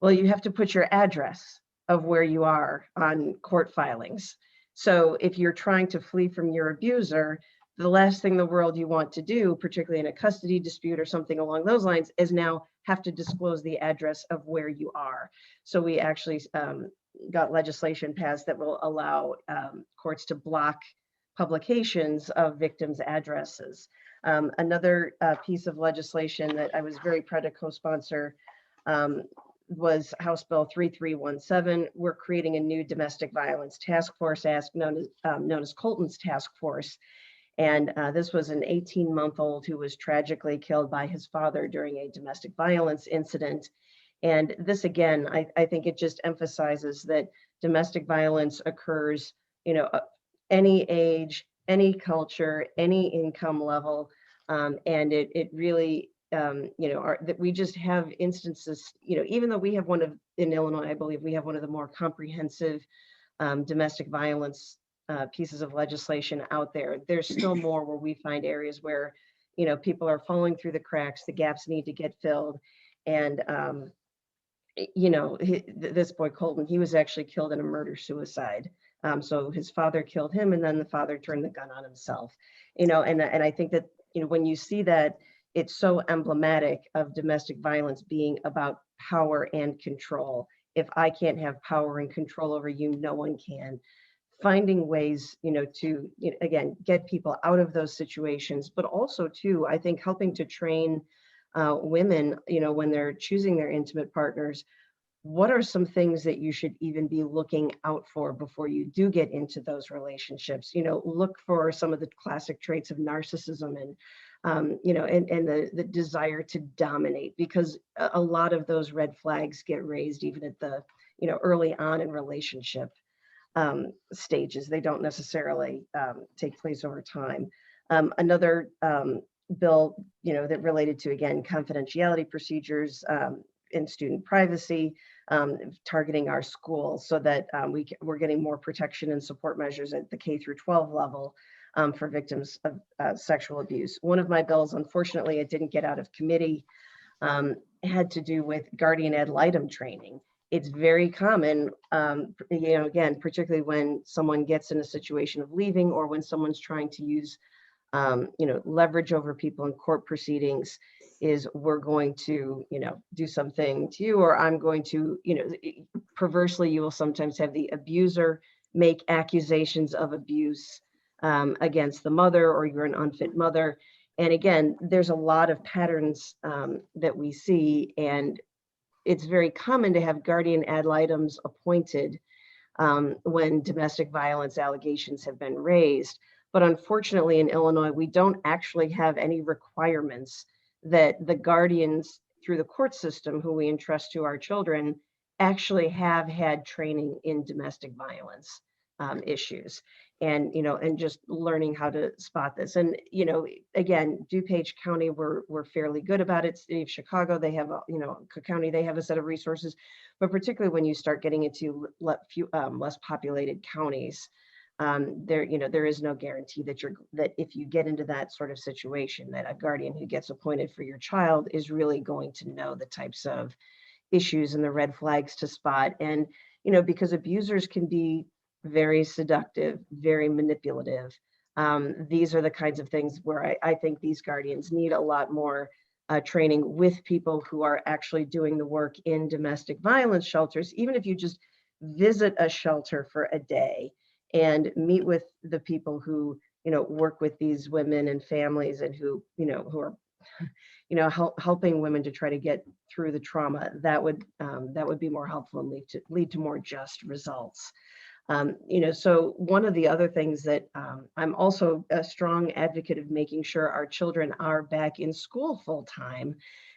Speaker 8: well, you have to put your address of where you are on court filings. So if you're trying to flee from your abuser, the last thing in the world you want to do, particularly in a custody dispute or something along those lines, is now have to disclose the address of where you are. So we actually got legislation passed that will allow courts to block publications of victims' addresses. Another piece of legislation that I was very proud to co-sponsor was House Bill 3317. We're creating a new domestic violence task force, known as Colton's Task Force. And this was an 18-month-old who was tragically killed by his father during a domestic violence incident. And this, again, I think it just emphasizes that domestic violence occurs, any age, any culture, any income level. And it really, that we just have instances, even though we have in Illinois, I believe we have one of the more comprehensive domestic violence pieces of legislation out there. There's still more where we find areas where, people are falling through the cracks, the gaps need to get filled. And, this boy, Colton, he was actually killed in a murder-suicide. So his father killed him and then the father turned the gun on himself, and I think that, when you see that, it's so emblematic of domestic violence being about power and control. If I can't have power and control over you, no one can. Finding ways, to, again, get people out of those situations, but also too, I think helping to train women, when they're choosing their intimate partners, what are some things that you should even be looking out for before you do get into those relationships? Look for some of the classic traits of narcissism and, and the desire to dominate, because a lot of those red flags get raised even at the, early on in relationship stages. They don't necessarily take place over time. Another bill, that related to, again, confidentiality procedures and student privacy, targeting our schools so that we're getting more protection and support measures at the K through 12 level for victims of sexual abuse. One of my bills, unfortunately, it didn't get out of committee, had to do with guardian ad litem training. It's very common, again, particularly when someone gets in a situation of leaving or when someone's trying to use, leverage over people in court proceedings, is we're going to, do something to you, or I'm going to, perversely, you will sometimes have the abuser make accusations of abuse against the mother, or you're an unfit mother. And again, there's a lot of patterns that we see, and it's very common to have guardian ad litems appointed when domestic violence allegations have been raised. But unfortunately, in Illinois, we don't actually have any requirements that the guardians through the court system who we entrust to our children actually have had training in domestic violence issues. And, and just learning how to spot this. And, again, DuPage County, we're fairly good about it. City of Chicago, they have, Cook County, they have a set of resources, but particularly when you start getting into less populated counties, there is no guarantee that if you get into that sort of situation, that a guardian who gets appointed for your child is really going to know the types of issues and the red flags to spot. And, because abusers can be very seductive, very manipulative. These are the kinds of things where I think these guardians need a lot more training with people who are actually doing the work in domestic violence shelters. Even if you just visit a shelter for a day and meet with the people who, work with these women and families, and who are helping women to try to get through the trauma, that would be more helpful and lead to more just results. So one of the other things that I'm also a strong advocate of making sure our children are back in school full time,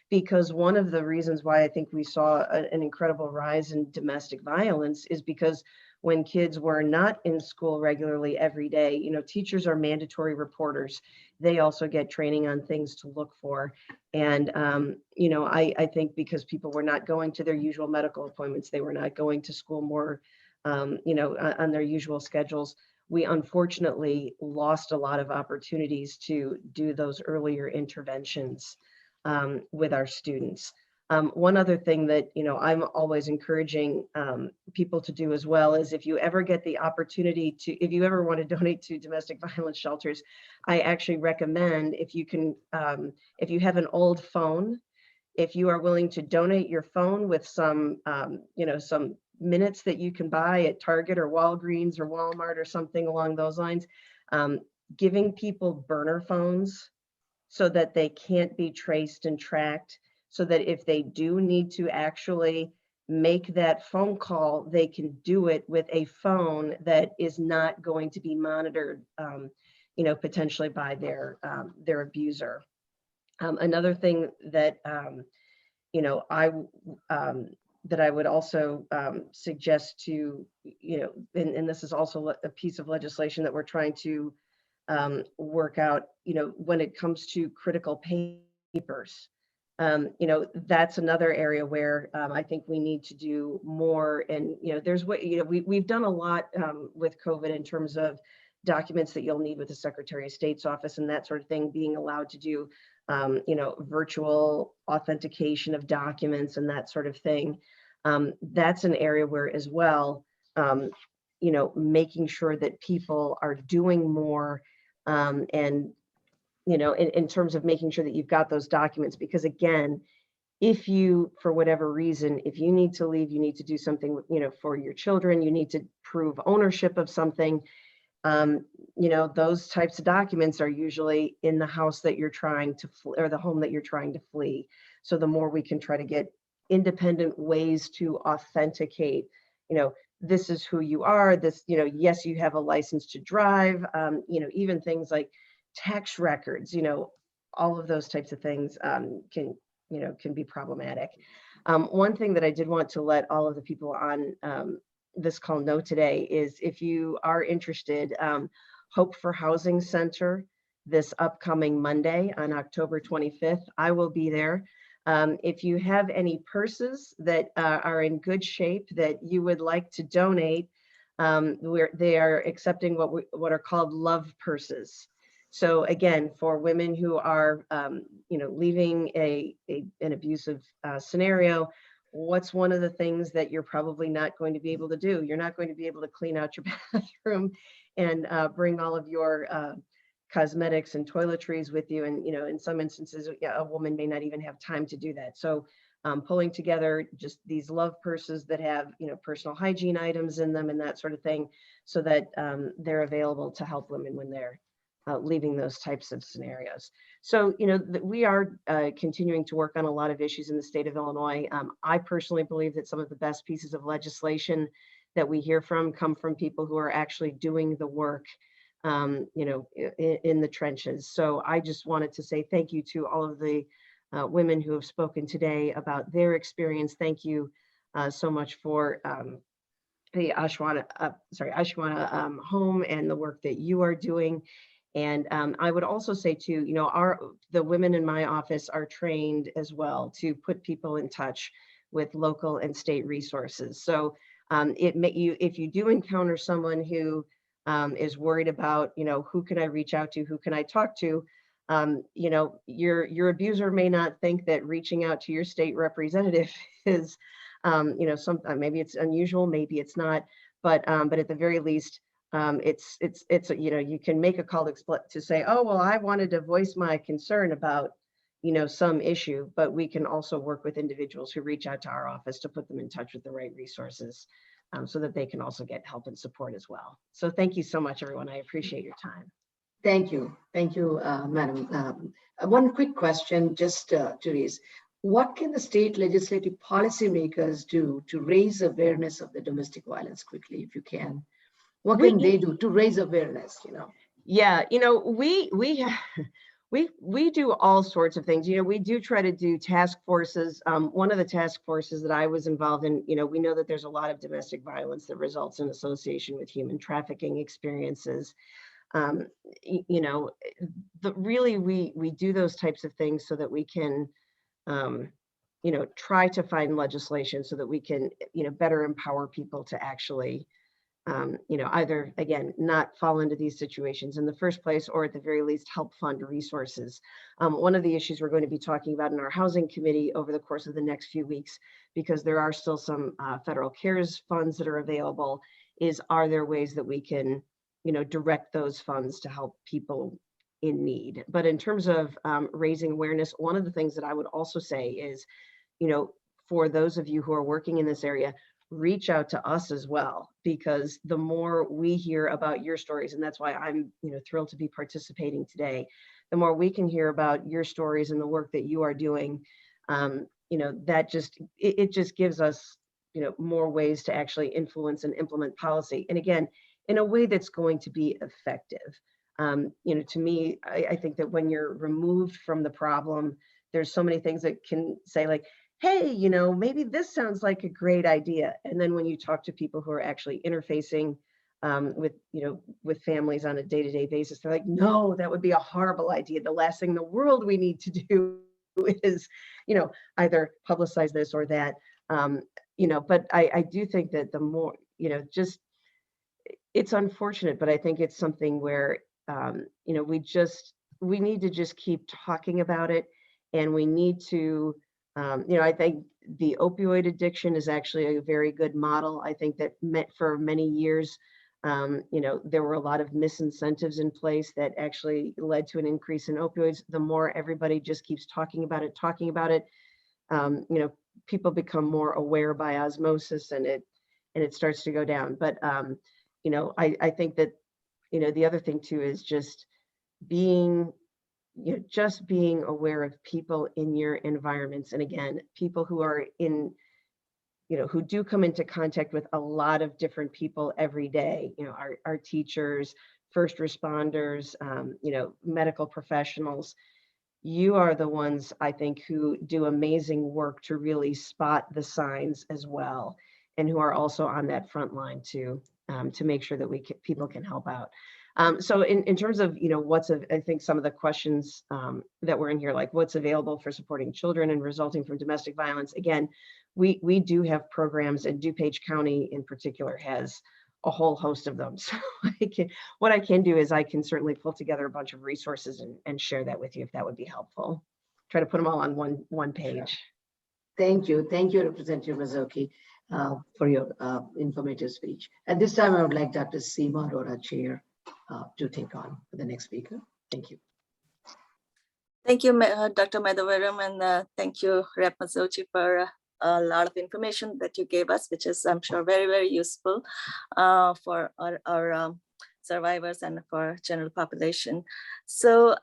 Speaker 8: because one of the reasons why I think we saw an incredible rise in domestic violence is because when kids were not in school regularly every day, teachers are mandatory reporters. They also get training on things to look for. And, I think because people were not going to their usual medical appointments, they were not going to school more, on their usual schedules, we unfortunately lost a lot of opportunities to do those earlier interventions with our students. One other thing that, I'm always encouraging people to do as well is, if you ever get the opportunity if you ever want to donate to domestic violence shelters, I actually recommend, if you can, if you have an old phone, if you are willing to donate your phone with some, some minutes that you can buy at Target or Walgreens or Walmart or something along those lines, giving people burner phones so that they can't be traced and tracked, so that if they do need to actually make that phone call, they can do it with a phone that is not going to be monitored, potentially by their abuser. Another thing that, that I would also suggest to, and this is also a piece of legislation that we're trying to work out, when it comes to critical papers. That's another area where I think we need to do more. And, we've done a lot with COVID in terms of documents that you'll need with the Secretary of State's office and that sort of thing, being allowed to do, virtual authentication of documents and that sort of thing. That's an area where as well, making sure that people are doing more, and, in terms of making sure that you've got those documents, because again, if you, for whatever reason, if you need to leave, you need to do something, for your children, you need to prove ownership of something, those types of documents are usually in the house that you're trying to or the home that you're trying to flee. So the more we can try to get independent ways to authenticate, this is who you are, this, yes, you have a license to drive, even things like tax records, all of those types of things can be problematic. One thing that I did want to let all of the people on this call know today is, if you are interested, Hope for Housing Center this upcoming Monday on October 25th, I will be there. If you have any purses that are in good shape that you would like to donate, they are accepting what are called love purses. So again, for women who are, leaving an abusive scenario, what's one of the things that you're probably not going to be able to do? You're not going to be able to clean out your bathroom and bring all of your cosmetics and toiletries with you. And, in some instances, a woman may not even have time to do that. So pulling together just these love purses that have, personal hygiene items in them and that sort of thing, so that they're available to help women when they're leaving those types of scenarios. So, we are continuing to work on a lot of issues in the state of Illinois. I personally believe that some of the best pieces of legislation that we hear from come from people who are actually doing the work, in the trenches. So I just wanted to say thank you to all of the women who have spoken today about their experience. Thank you so much for the Ashwana home and the work that you are doing. And I would also say too, the women in my office are trained as well to put people in touch with local and state resources. So if you do encounter someone who is worried about, who can I reach out to, who can I talk to, your abuser may not think that reaching out to your state representative is, maybe it's unusual, maybe it's not, but at the very least, it's you can make a call to say, oh, well, I wanted to voice my concern about, some issue, but we can also work with individuals who reach out to our office to put them in touch with the right resources so that they can also get help and support as well. So thank you so much, everyone. I appreciate your time.
Speaker 7: Thank you, Madam. One quick question, just to raise. What can the state legislative policymakers do to raise awareness of the domestic violence quickly, if you can? What can they do to raise awareness,
Speaker 8: Yeah, we do all sorts of things. We do try to do task forces. One of the task forces that I was involved in, we know that there's a lot of domestic violence that results in association with human trafficking experiences. Really, we do those types of things so that we can, try to find legislation so that we can, better empower people to actually, either, again, not fall into these situations in the first place, or at the very least help fund resources. One of the issues we're going to be talking about in our housing committee over the course of the next few weeks, because there are still some federal CARES funds that are available, are there ways that we can, direct those funds to help people in need? But in terms of raising awareness, one of the things that I would also say is, for those of you who are working in this area, reach out to us as well, because the more we hear about your stories, and that's why I'm thrilled to be participating today, the more we can hear about your stories and the work that you are doing, that just gives us more ways to actually influence and implement policy, and again, in a way that's going to be effective. To me, I think that when you're removed from the problem, there's so many things that can say, like, hey, maybe this sounds like a great idea. And then when you talk to people who are actually interfacing with families on a day-to-day basis, they're like, no, that would be a horrible idea. The last thing in the world we need to do is, either publicize this or that. But I do think that the more, it's unfortunate, but I think it's something where, we need to just keep talking about it. And we need to, I think the opioid addiction is actually a very good model. I think that for many years, there were a lot of misincentives in place that actually led to an increase in opioids. The more everybody just keeps talking about it, people become more aware by osmosis, and it starts to go down. But, I think that, the other thing too is just being aware of people in your environments. And again, people who are in, who do come into contact with a lot of different people every day, our teachers, first responders, medical professionals. You are the ones, I think, who do amazing work to really spot the signs as well, and who are also on that front line to make sure that people can help out. So in terms of, I think some of the questions that were in here, like what's available for supporting children and resulting from domestic violence. Again, we do have programs, and DuPage County in particular has a whole host of them. So what I can do is I can certainly pull together a bunch of resources and share that with you, if that would be helpful. Try to put them all on one page.
Speaker 7: Thank you, Representative Mizuki, for your informative speech. At this time, I would like Dr. Seema Arora, Chair, to take on for the next speaker. Thank you.
Speaker 2: Thank you, Dr. Madhavaram, and thank you, Rep. Mizuki, for a lot of information that you gave us, which is, I'm sure, very, very useful for our survivors and for general population. So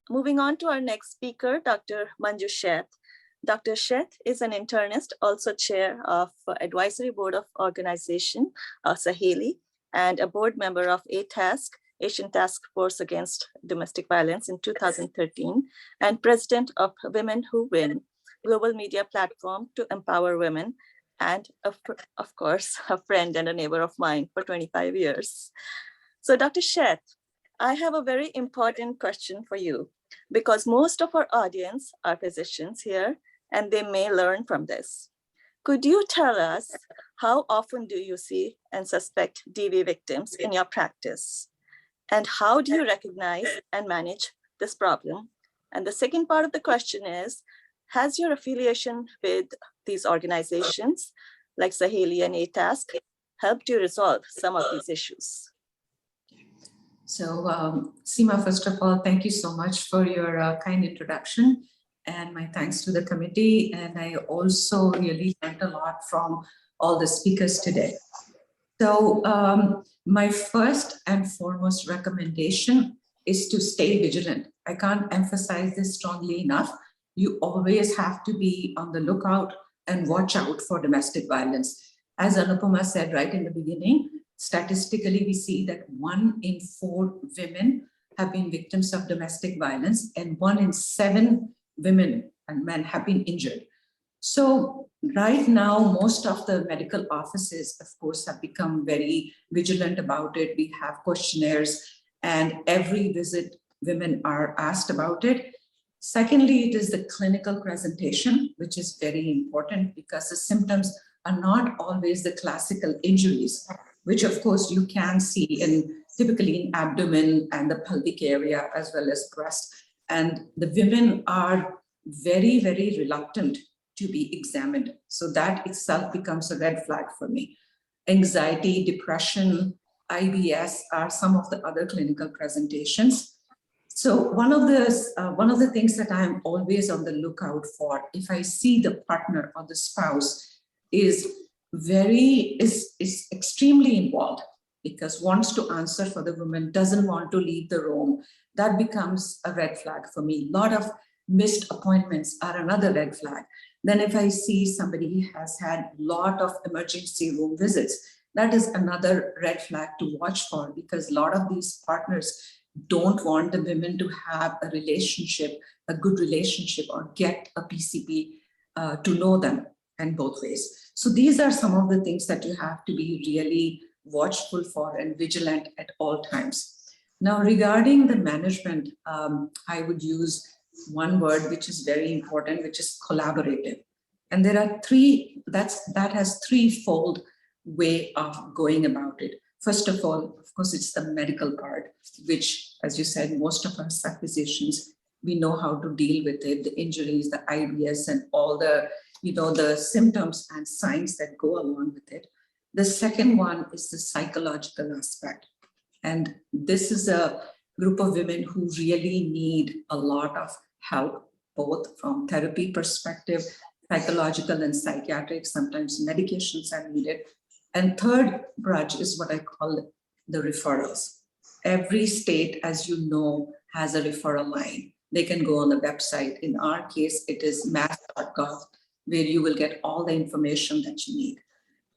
Speaker 2: moving on to our next speaker, Dr. Manju Sheth. Dr. Sheth is an internist, also chair of Advisory Board of Organization, Saheli, and a board member of ATASK, Asian Task Force Against Domestic Violence in 2013, and president of Women Who Win, global media platform to empower women, and of course, a friend and a neighbor of mine for 25 years. So Dr. Sheth, I have a very important question for you, because most of our audience are physicians here, and they may learn from this. Could you tell us, how often do you see and suspect DV victims in your practice? And how do you recognize and manage this problem? And the second part of the question is, has your affiliation with these organizations like Saheli and ATASK helped you resolve some of these issues?
Speaker 9: Seema, first of all, thank you so much for your kind introduction, and my thanks to the committee. And I also really learned a lot from all the speakers today. So my first and foremost recommendation is to stay vigilant. I can't emphasize this strongly enough. You always have to be on the lookout and watch out for domestic violence. As Anupama said right in the beginning, statistically, we see that 1 in 4 women have been victims of domestic violence, and 1 in 7 women and men have been injured. So right now, most of the medical offices, of course, have become very vigilant about it. We have questionnaires, and every visit, women are asked about it. Secondly, it is the clinical presentation, which is very important because the symptoms are not always the classical injuries, which of course you can see typically in abdomen and the pelvic area as well as breast. And the women are very, very reluctant to be examined. So that itself becomes a red flag for me. Anxiety, depression, IBS are some of the other clinical presentations. So one of the things that I'm always on the lookout for, if I see the partner or the spouse is extremely involved because wants to answer for the woman, doesn't want to leave the room, that becomes a red flag for me. A lot of missed appointments are another red flag. Then if I see somebody has had a lot of emergency room visits, that is another red flag to watch for because a lot of these partners don't want the women to have a relationship, a good relationship, or get a PCP to know them in both ways. So these are some of the things that you have to be really watchful for and vigilant at all times. Now, regarding the management, I would use one word which is very important, which is collaborative. And there are that has threefold way of going about it. First of all, of course, it's the medical part, which, as you said, most of us are physicians. We know how to deal with it, the injuries, the IBS, and all the, the symptoms and signs that go along with it. The second one is the psychological aspect. And this is a group of women who really need a lot of help, both from therapy perspective, psychological and psychiatric, sometimes medications are needed. And third branch is what I call the referrals. Every state, as you know, has a referral line. They can go on the website. In our case, it is mass.gov, where you will get all the information that you need.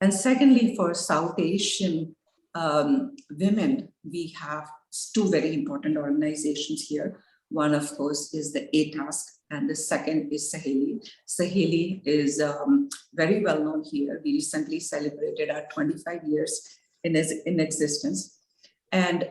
Speaker 9: And secondly, for South Asian women, we have two very important organizations here. One, of course, is the ATASK, and the second is Saheli. Saheli is very well known here. We recently celebrated our 25 years in existence. And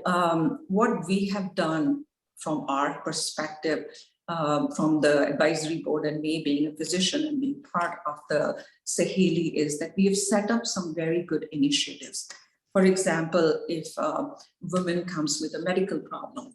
Speaker 9: what we have done from our perspective, from the advisory board and me being a physician and being part of the Saheli, is that we have set up some very good initiatives. For example, if a woman comes with a medical problem,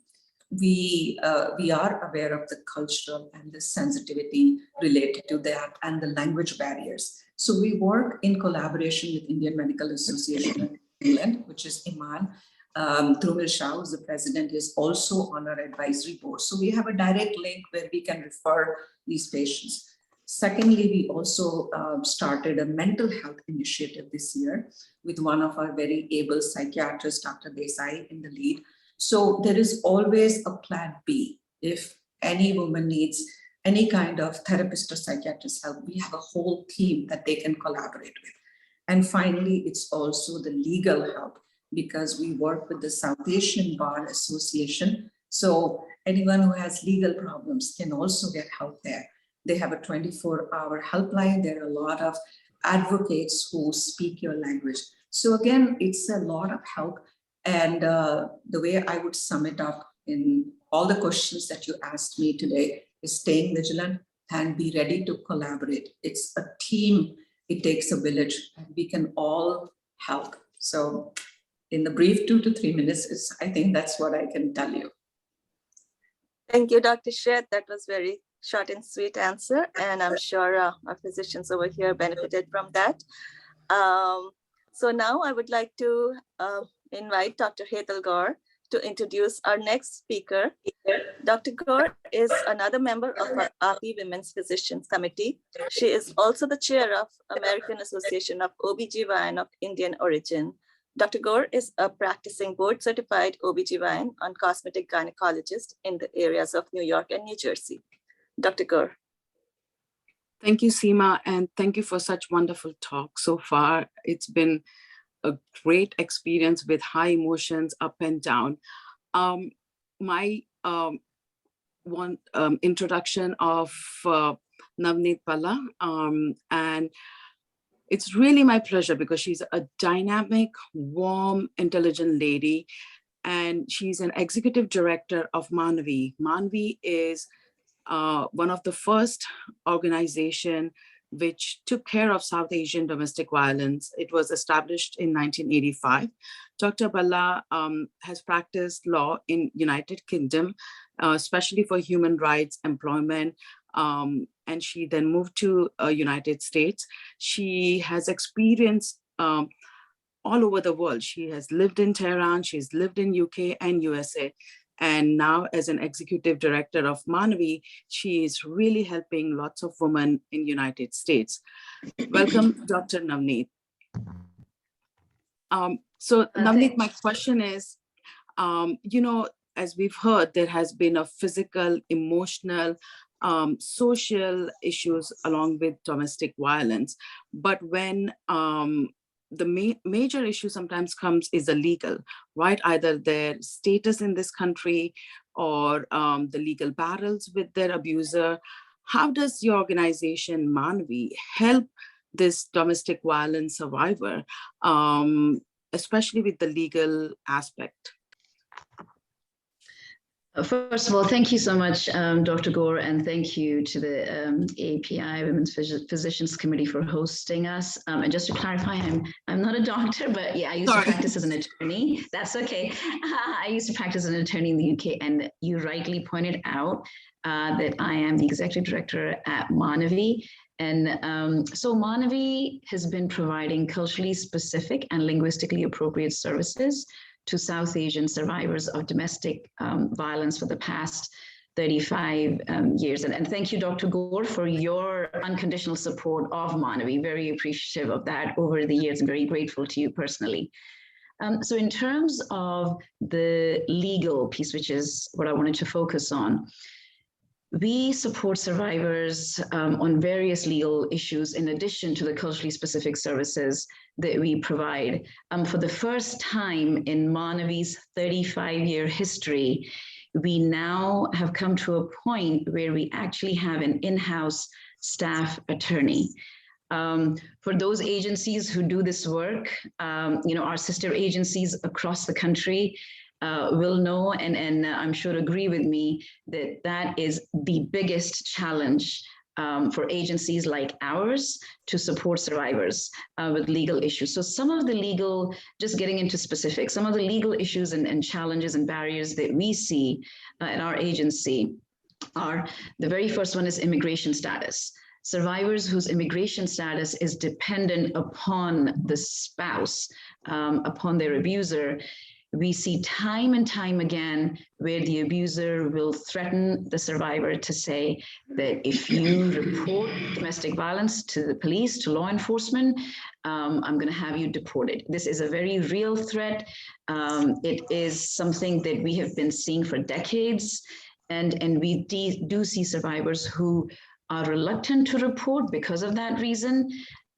Speaker 9: we are aware of the cultural and the sensitivity related to that and the language barriers. So we work in collaboration with Indian Medical Association in England, which is Iman. Trumil Shah, who's the president, is also on our advisory board. So we have a direct link where we can refer these patients. Secondly, we also started a mental health initiative this year with one of our very able psychiatrists, Dr. Desai, in the lead. So there is always a plan B. If any woman needs any kind of therapist or psychiatrist help, we have a whole team that they can collaborate with. And finally, it's also the legal help, because we work with the South Asian Bar Association. So anyone who has legal problems can also get help there. They have a 24-hour helpline. There are a lot of advocates who speak your language. So again, it's a lot of help. And the way I would sum it up in all the questions that you asked me today is staying vigilant and be ready to collaborate. It's a team. It takes a village, and we can all help. So in the brief 2 to 3 minutes, I think that's what I can tell you.
Speaker 2: Thank you, Dr. Sheth. That was very short and sweet answer. And I'm sure our physicians over here benefited from that. So now I would like to invite Dr. Hetal Gaur. to introduce our next speaker. Dr. Gaur is another member of our AAPI Women's Physicians Committee. She is also the chair of American Association of OBGYN of Indian origin. Dr. Gaur is a practicing board-certified OBGYN and cosmetic gynecologist in the areas of New York and New Jersey. Dr. Gaur.
Speaker 10: Thank you, Seema, and thank you for such wonderful talk so far. It's been a great experience with high emotions up and down. My introduction of Navneet Palla, and it's really my pleasure because she's a dynamic, warm, intelligent lady, and she's an executive director of Manavi. Manavi is one of the first organization which took care of South Asian domestic violence. It was established in 1985. Dr. Palla has practiced law in United Kingdom, especially for human rights, employment, and she then moved to United States. She has experience all over the world. She has lived in Tehran, she's lived in UK and USA. And now as an executive director of Manavi, she is really helping lots of women in United States. Welcome, Dr. Navneet. Navneet, my question is, as we've heard, there has been a physical, emotional, social issues along with domestic violence. But when the major issue sometimes comes is the legal, right? Either their status in this country or the legal battles with their abuser. How does your organization, Manavi, help this domestic violence survivor, especially with the legal aspect?
Speaker 1: First of all, thank you so much, Dr. Gaur, and thank you to the AAPI Women's Physicians Committee for hosting us. And just to clarify, I'm not a doctor, but yeah, I used to practice as an attorney. That's okay. I used to practice as an attorney in the UK, and you rightly pointed out that I am the executive director at Manavi. And so Manavi has been providing culturally specific and linguistically appropriate services to South Asian survivors of domestic violence for the past 35 years. And thank you, Dr. Gaur, for your unconditional support of Manavi. Very appreciative of that over the years and very grateful to you personally. So in terms of the legal piece, which is what I wanted to focus on, we support survivors on various legal issues in addition to the culturally specific services that we provide. For the first time in Manavi's 35-year history, we now have come to a point where we actually have an in-house staff attorney. For those agencies who do this work, our sister agencies across the country will know and I'm sure agree with me that that is the biggest challenge for agencies like ours to support survivors with legal issues. So some of the legal, just getting into specifics, some of the legal issues and challenges and barriers that we see in our agency are, the very first one is immigration status. Survivors whose immigration status is dependent upon the spouse, upon their abuser. We see time and time again where the abuser will threaten the survivor to say that if you report domestic violence to the police, to law enforcement, I'm going to have you deported. This is a very real threat. It is something that we have been seeing for decades. And we do see survivors who are reluctant to report because of that reason.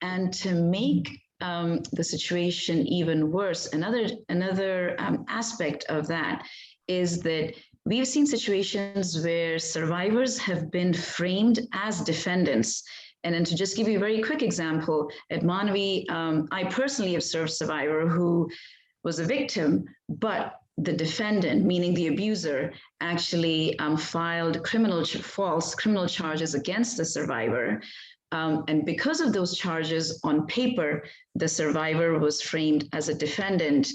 Speaker 1: And to make the situation even worse, another aspect of that is that we've seen situations where survivors have been framed as defendants. And then to just give you a very quick example, at Manavi, I personally have served a survivor who was a victim, but the defendant, meaning the abuser, actually filed false criminal charges against the survivor. And because of those charges on paper, the survivor was framed as a defendant.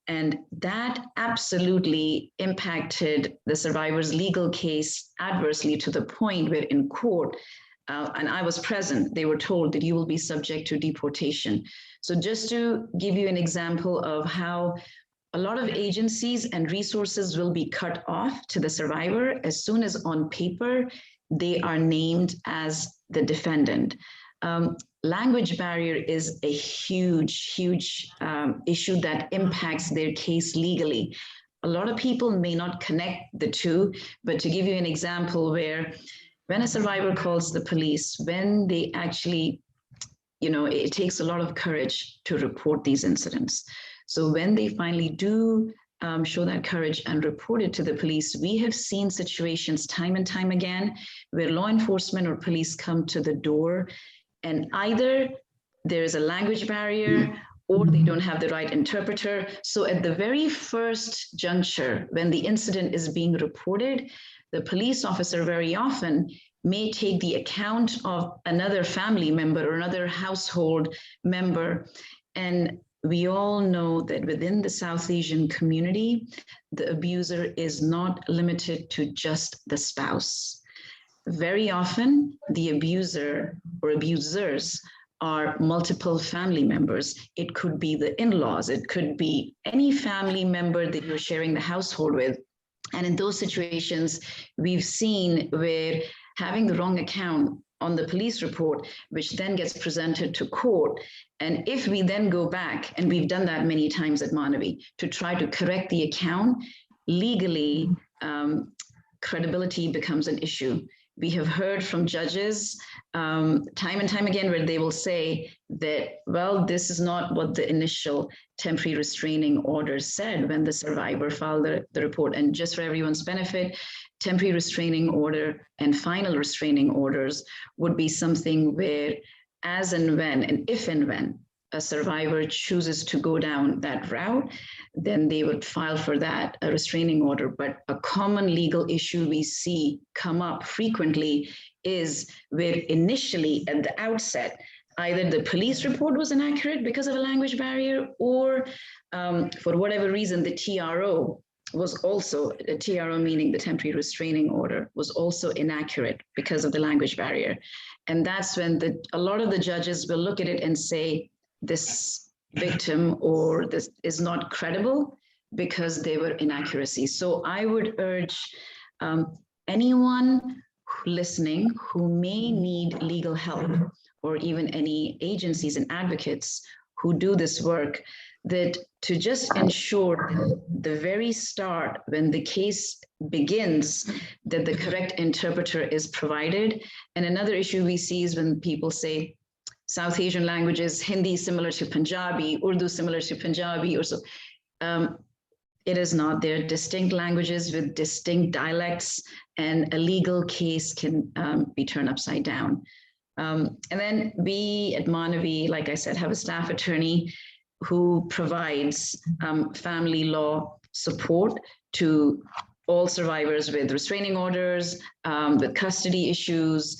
Speaker 1: And that absolutely impacted the survivor's legal case adversely to the point where in court, and I was present, they were told that you will be subject to deportation. So just to give you an example of how
Speaker 11: a lot of agencies and resources will be cut off to the survivor as soon as on paper they are named as the defendant. Language barrier is a huge, huge issue that impacts their case legally. A lot of people may not connect the two, but to give you an example, where when a survivor calls the police, when they actually, it takes a lot of courage to report these incidents. So when they finally do show that courage and report it to the police, we have seen situations time and time again where law enforcement or police come to the door and either there is a language barrier or they don't have the right interpreter. So at the very first juncture, when the incident is being reported, the police officer very often may take the account of another family member or another household member. And we all know that within the South Asian community, the abuser is not limited to just the spouse. Very often, the abuser or abusers are multiple family members. It could be the in-laws, it could be any family member that you're sharing the household with. And in those situations, we've seen where having the wrong account on the police report, which then gets presented to court. And if we then go back, and we've done that many times at Manavi, to try to correct the account, legally, credibility becomes an issue. We have heard from judges time and time again where they will say that, well, this is not what the initial temporary restraining order said when the survivor filed the report. And just for everyone's benefit, temporary restraining order and final restraining orders would be something where as and when, and if and when, a survivor chooses to go down that route, then they would file for that, a restraining order. But a common legal issue we see come up frequently is where initially at the outset, either the police report was inaccurate because of a language barrier, or for whatever reason, the TRO was also, a TRO meaning the temporary restraining order, was also inaccurate because of the language barrier. And that's when a lot of the judges will look at it and say, this victim or this is not credible because there were inaccuracies. So I would urge anyone listening who may need legal help, or even any agencies and advocates who do this work, that to just ensure the very start, when the case begins, that the correct interpreter is provided. And another issue we see is when people say, South Asian languages, Hindi similar to Punjabi, Urdu similar to Punjabi, or so. It is not. They're distinct languages with distinct dialects, and a legal case can be turned upside down. And then we at Manavi, like I said, have a staff attorney who provides family law support to all survivors with restraining orders, with custody issues,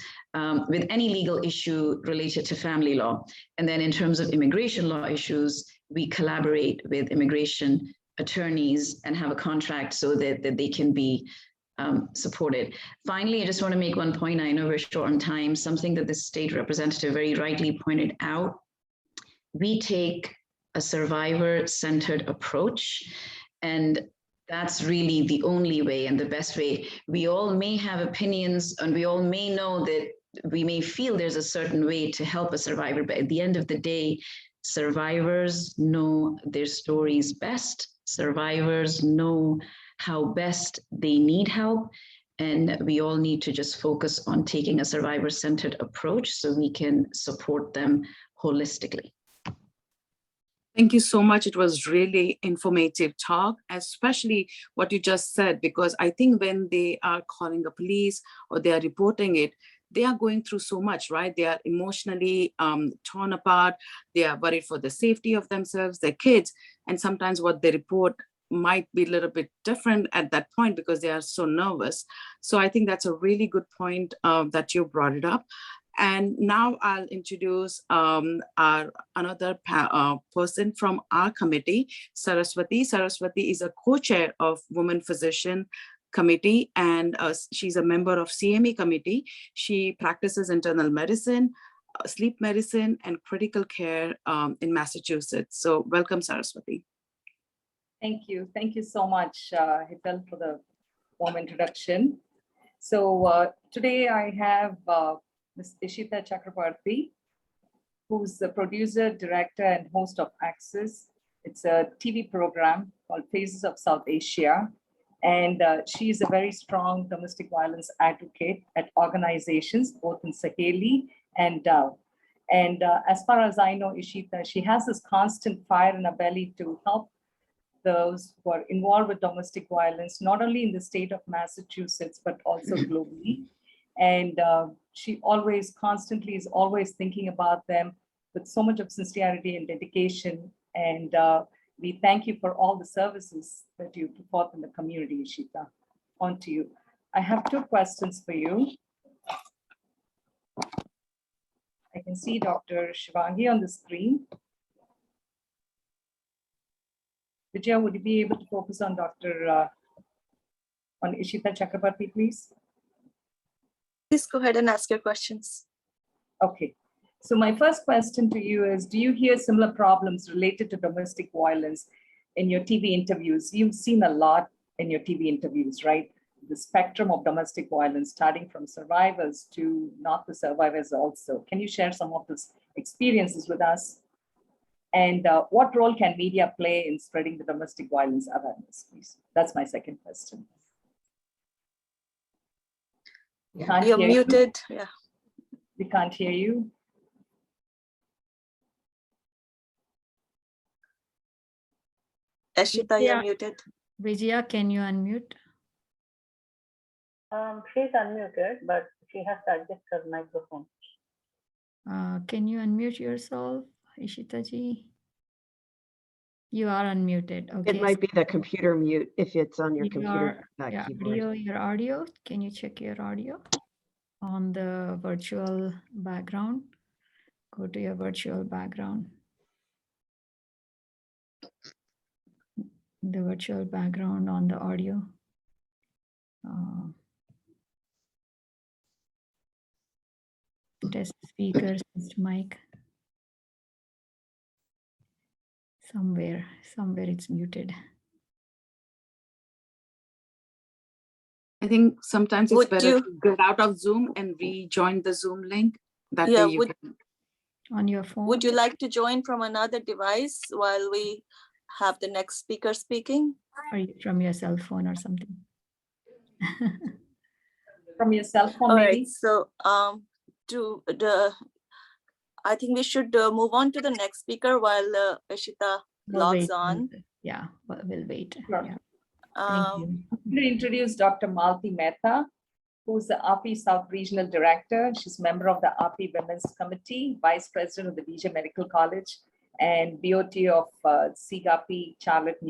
Speaker 11: with any legal issue related to family law. And then in terms of immigration law issues, we collaborate with immigration attorneys and have a contract so that they can be supported. Finally, I just want to make one point. I know we're short on time. Something that the state representative very rightly pointed out. We take a survivor-centered approach, and that's really the only way and the best way. We all may have opinions, and we all may know that we may feel there's a certain way to help a survivor, but at the end of the day, survivors know their stories best. Survivors know how best they need help. And we all need to just focus on taking a survivor-centered approach so we can support them holistically.
Speaker 10: Thank you so much. It was really informative talk, especially what you just said, because I think when they are calling the police or they are reporting it, they are going through so much, right? They are emotionally torn apart. They are worried for the safety of themselves, their kids, and sometimes what they report might be a little bit different at that point because they are so nervous. So I think that's a really good point that you brought it up. And now I'll introduce our another person from our committee, Saraswati. Saraswati is a co-chair of Women Physician Committee, and she's a member of CME Committee. She practices internal medicine, sleep medicine, and critical care in Massachusetts. So welcome, Saraswati.
Speaker 12: Thank you. Thank you so much, Hital, for the warm introduction. So today I have Ms. Ishita Chakrabarty, who's the producer, director, and host of Access. It's a TV program called Faces of South Asia. And she's a very strong domestic violence advocate at organizations, both in Saheli and Dove. And as far as I know, Ishita, she has this constant fire in her belly to help those who are involved with domestic violence, not only in the state of Massachusetts, but also globally. And she always constantly is always thinking about them with so much of sincerity and dedication. And we thank you for all the services that you put forth in the community, Ishita. On to you. I have two questions for you. I can see Dr. Shivangi on the screen. Vijaya, would you be able to focus on on Ishita Chakrabarty, please?
Speaker 2: Please go ahead and ask your questions.
Speaker 12: Okay. So my first question to you is, do you hear similar problems related to domestic violence in your TV interviews? You've seen a lot in your TV interviews, right? The spectrum of domestic violence, starting from survivors to not the survivors also. Can you share some of those experiences with us? And what role can media play in spreading the domestic violence awareness, please? That's my second question.
Speaker 2: You're muted. Yeah.
Speaker 12: We can't hear you.
Speaker 2: Ashita, you're muted.
Speaker 1: Vijaya, can you unmute?
Speaker 13: She's unmuted, but she has to adjust her microphone.
Speaker 1: Can you unmute yourself, Ishita ji? You are unmuted. Okay.
Speaker 8: It might be the computer mute if it's on your computer keyboard.
Speaker 1: Your audio. Can you check your audio on the virtual background? Go to your virtual background. The virtual background on the audio. Test speakers, test mic. Somewhere it's muted.
Speaker 10: I think sometimes it's better to get out of Zoom and rejoin the Zoom link. That way you can.
Speaker 1: On your phone.
Speaker 2: Would you like to join from another device while we have the next speaker speaking?
Speaker 1: Or from your cell phone or something?
Speaker 12: From your cell phone,
Speaker 2: All
Speaker 12: maybe?
Speaker 2: right, so I think we should move on to the next speaker while Ishita logs on.
Speaker 1: Yeah, we'll wait.
Speaker 12: Sure.
Speaker 1: Yeah.
Speaker 2: Thank
Speaker 12: you. I'm going to introduce Dr. Malti Mehta, who's the AAPI South Regional Director. She's member of the AAPI Women's Committee, Vice President of the DJ Medical College, and BOT of CAPI, Charlotte,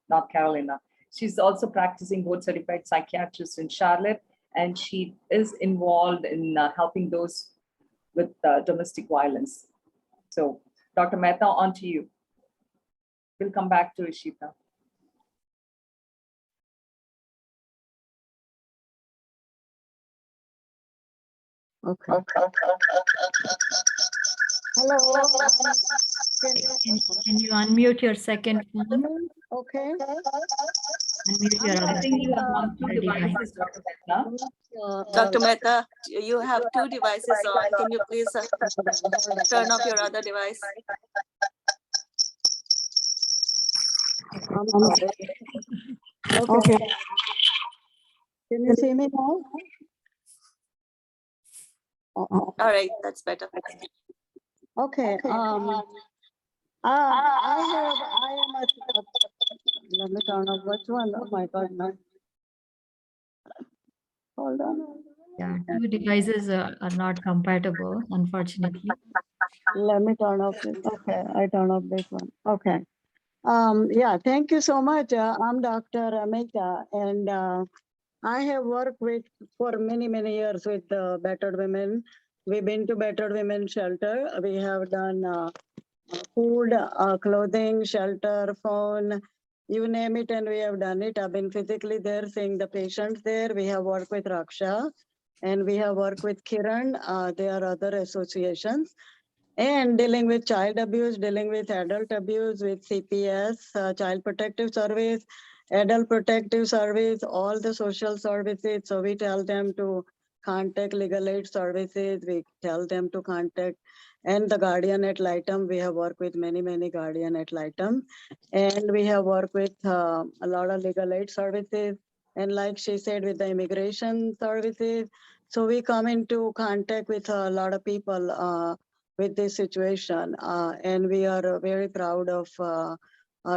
Speaker 12: North Carolina. She's also practicing board certified psychiatrist in Charlotte, and she is involved in helping those with domestic violence. So Dr. Mehta, on to you. We'll come back to Ishita.
Speaker 13: Okay. Hello.
Speaker 1: Can you unmute your second phone?
Speaker 13: Okay.
Speaker 1: Unmute your other.
Speaker 12: I think you have on two devices, Dr. Mehta.
Speaker 2: Dr. Mehta, you have two devices on. Can you please turn off your other device?
Speaker 13: Okay. Can you see me now?
Speaker 2: All right, that's better.
Speaker 13: Okay. I am at, let me turn off which one. Oh my God, no. Hold on.
Speaker 1: Yeah, two devices are not compatible, unfortunately.
Speaker 13: Let me turn off this. Okay, I turn off this one. Okay. Yeah, thank you so much. I'm Dr. Amita, and I have worked for many years with battered women. We've been to battered women shelter. We have done food, clothing, shelter, phone, you name it, and we have done it. I've been physically there, seeing the patients there. We have worked with Raksha, and we have worked with Kiran. There are other associations. and dealing with child abuse, dealing with adult abuse with CPS, Child Protective Service, Adult Protective Service, all the social services. So we tell them to contact legal aid services. We tell them to contact, and the guardian at Litem. We have worked with many guardian at Litem, and we have worked with a lot of legal aid services. And like she said, with the immigration services. So we come into contact with a lot of people with this situation. And we are very proud of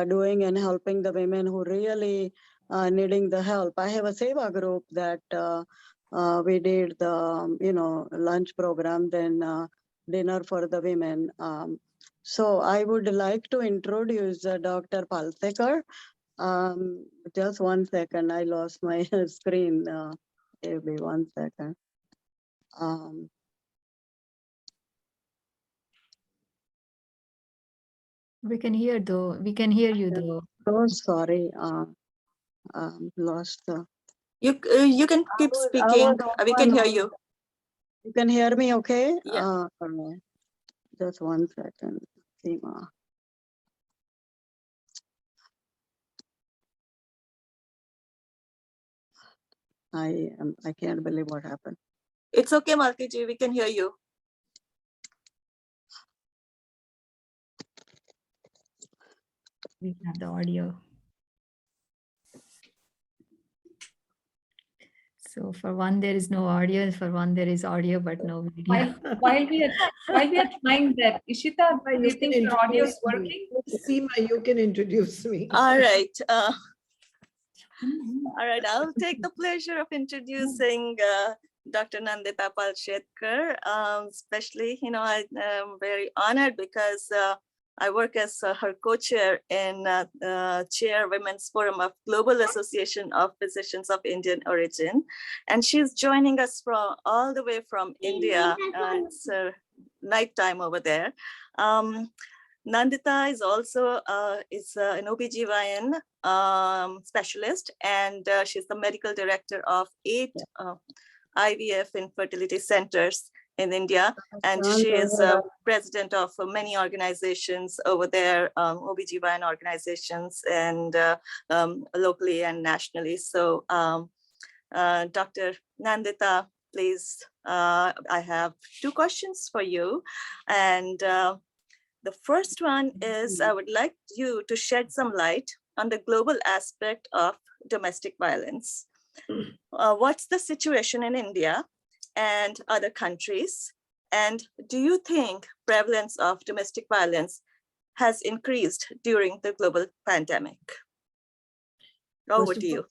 Speaker 13: doing and helping the women who really needing the help. I have a Seva group that we did the, lunch program, then dinner for the women. So I would like to introduce Dr. Palshetkar. Just 1 second, I lost my screen. Give me 1 second.
Speaker 1: We can hear though. We can hear you though.
Speaker 13: So sorry. Lost.
Speaker 2: You can keep speaking. We can hear you.
Speaker 13: You can hear me, okay?
Speaker 2: Yeah.
Speaker 13: Just 1 second, Seema. I can't believe what happened.
Speaker 2: It's okay, Malkiji. We can hear you.
Speaker 1: We have the audio. So for one, there is no audio. For one, there is audio, but no video.
Speaker 12: While we are trying that, Ishita, do you think your audio is working?
Speaker 14: Seema, you can introduce me.
Speaker 2: All right. All right. I'll take the pleasure of introducing Dr. Nandita Palshetkar. Especially, I am very honored because I work as her co-chair in Chair Women's Forum of Global Association of Physicians of Indian Origin. And she's joining us from all the way from India. It's nighttime over there. Nandita is also an OBGYN specialist, and she's the medical director of 8 IVF infertility centers in India, and she is president of many organizations over there, OBGYN organizations, and locally and nationally. So Dr. Nandita, please, I have 2 questions for you. And the first one is, I would like you to shed some light on the global aspect of domestic violence. What's the situation in India and other countries? And do you think prevalence of domestic violence has increased during the global pandemic? Over to you.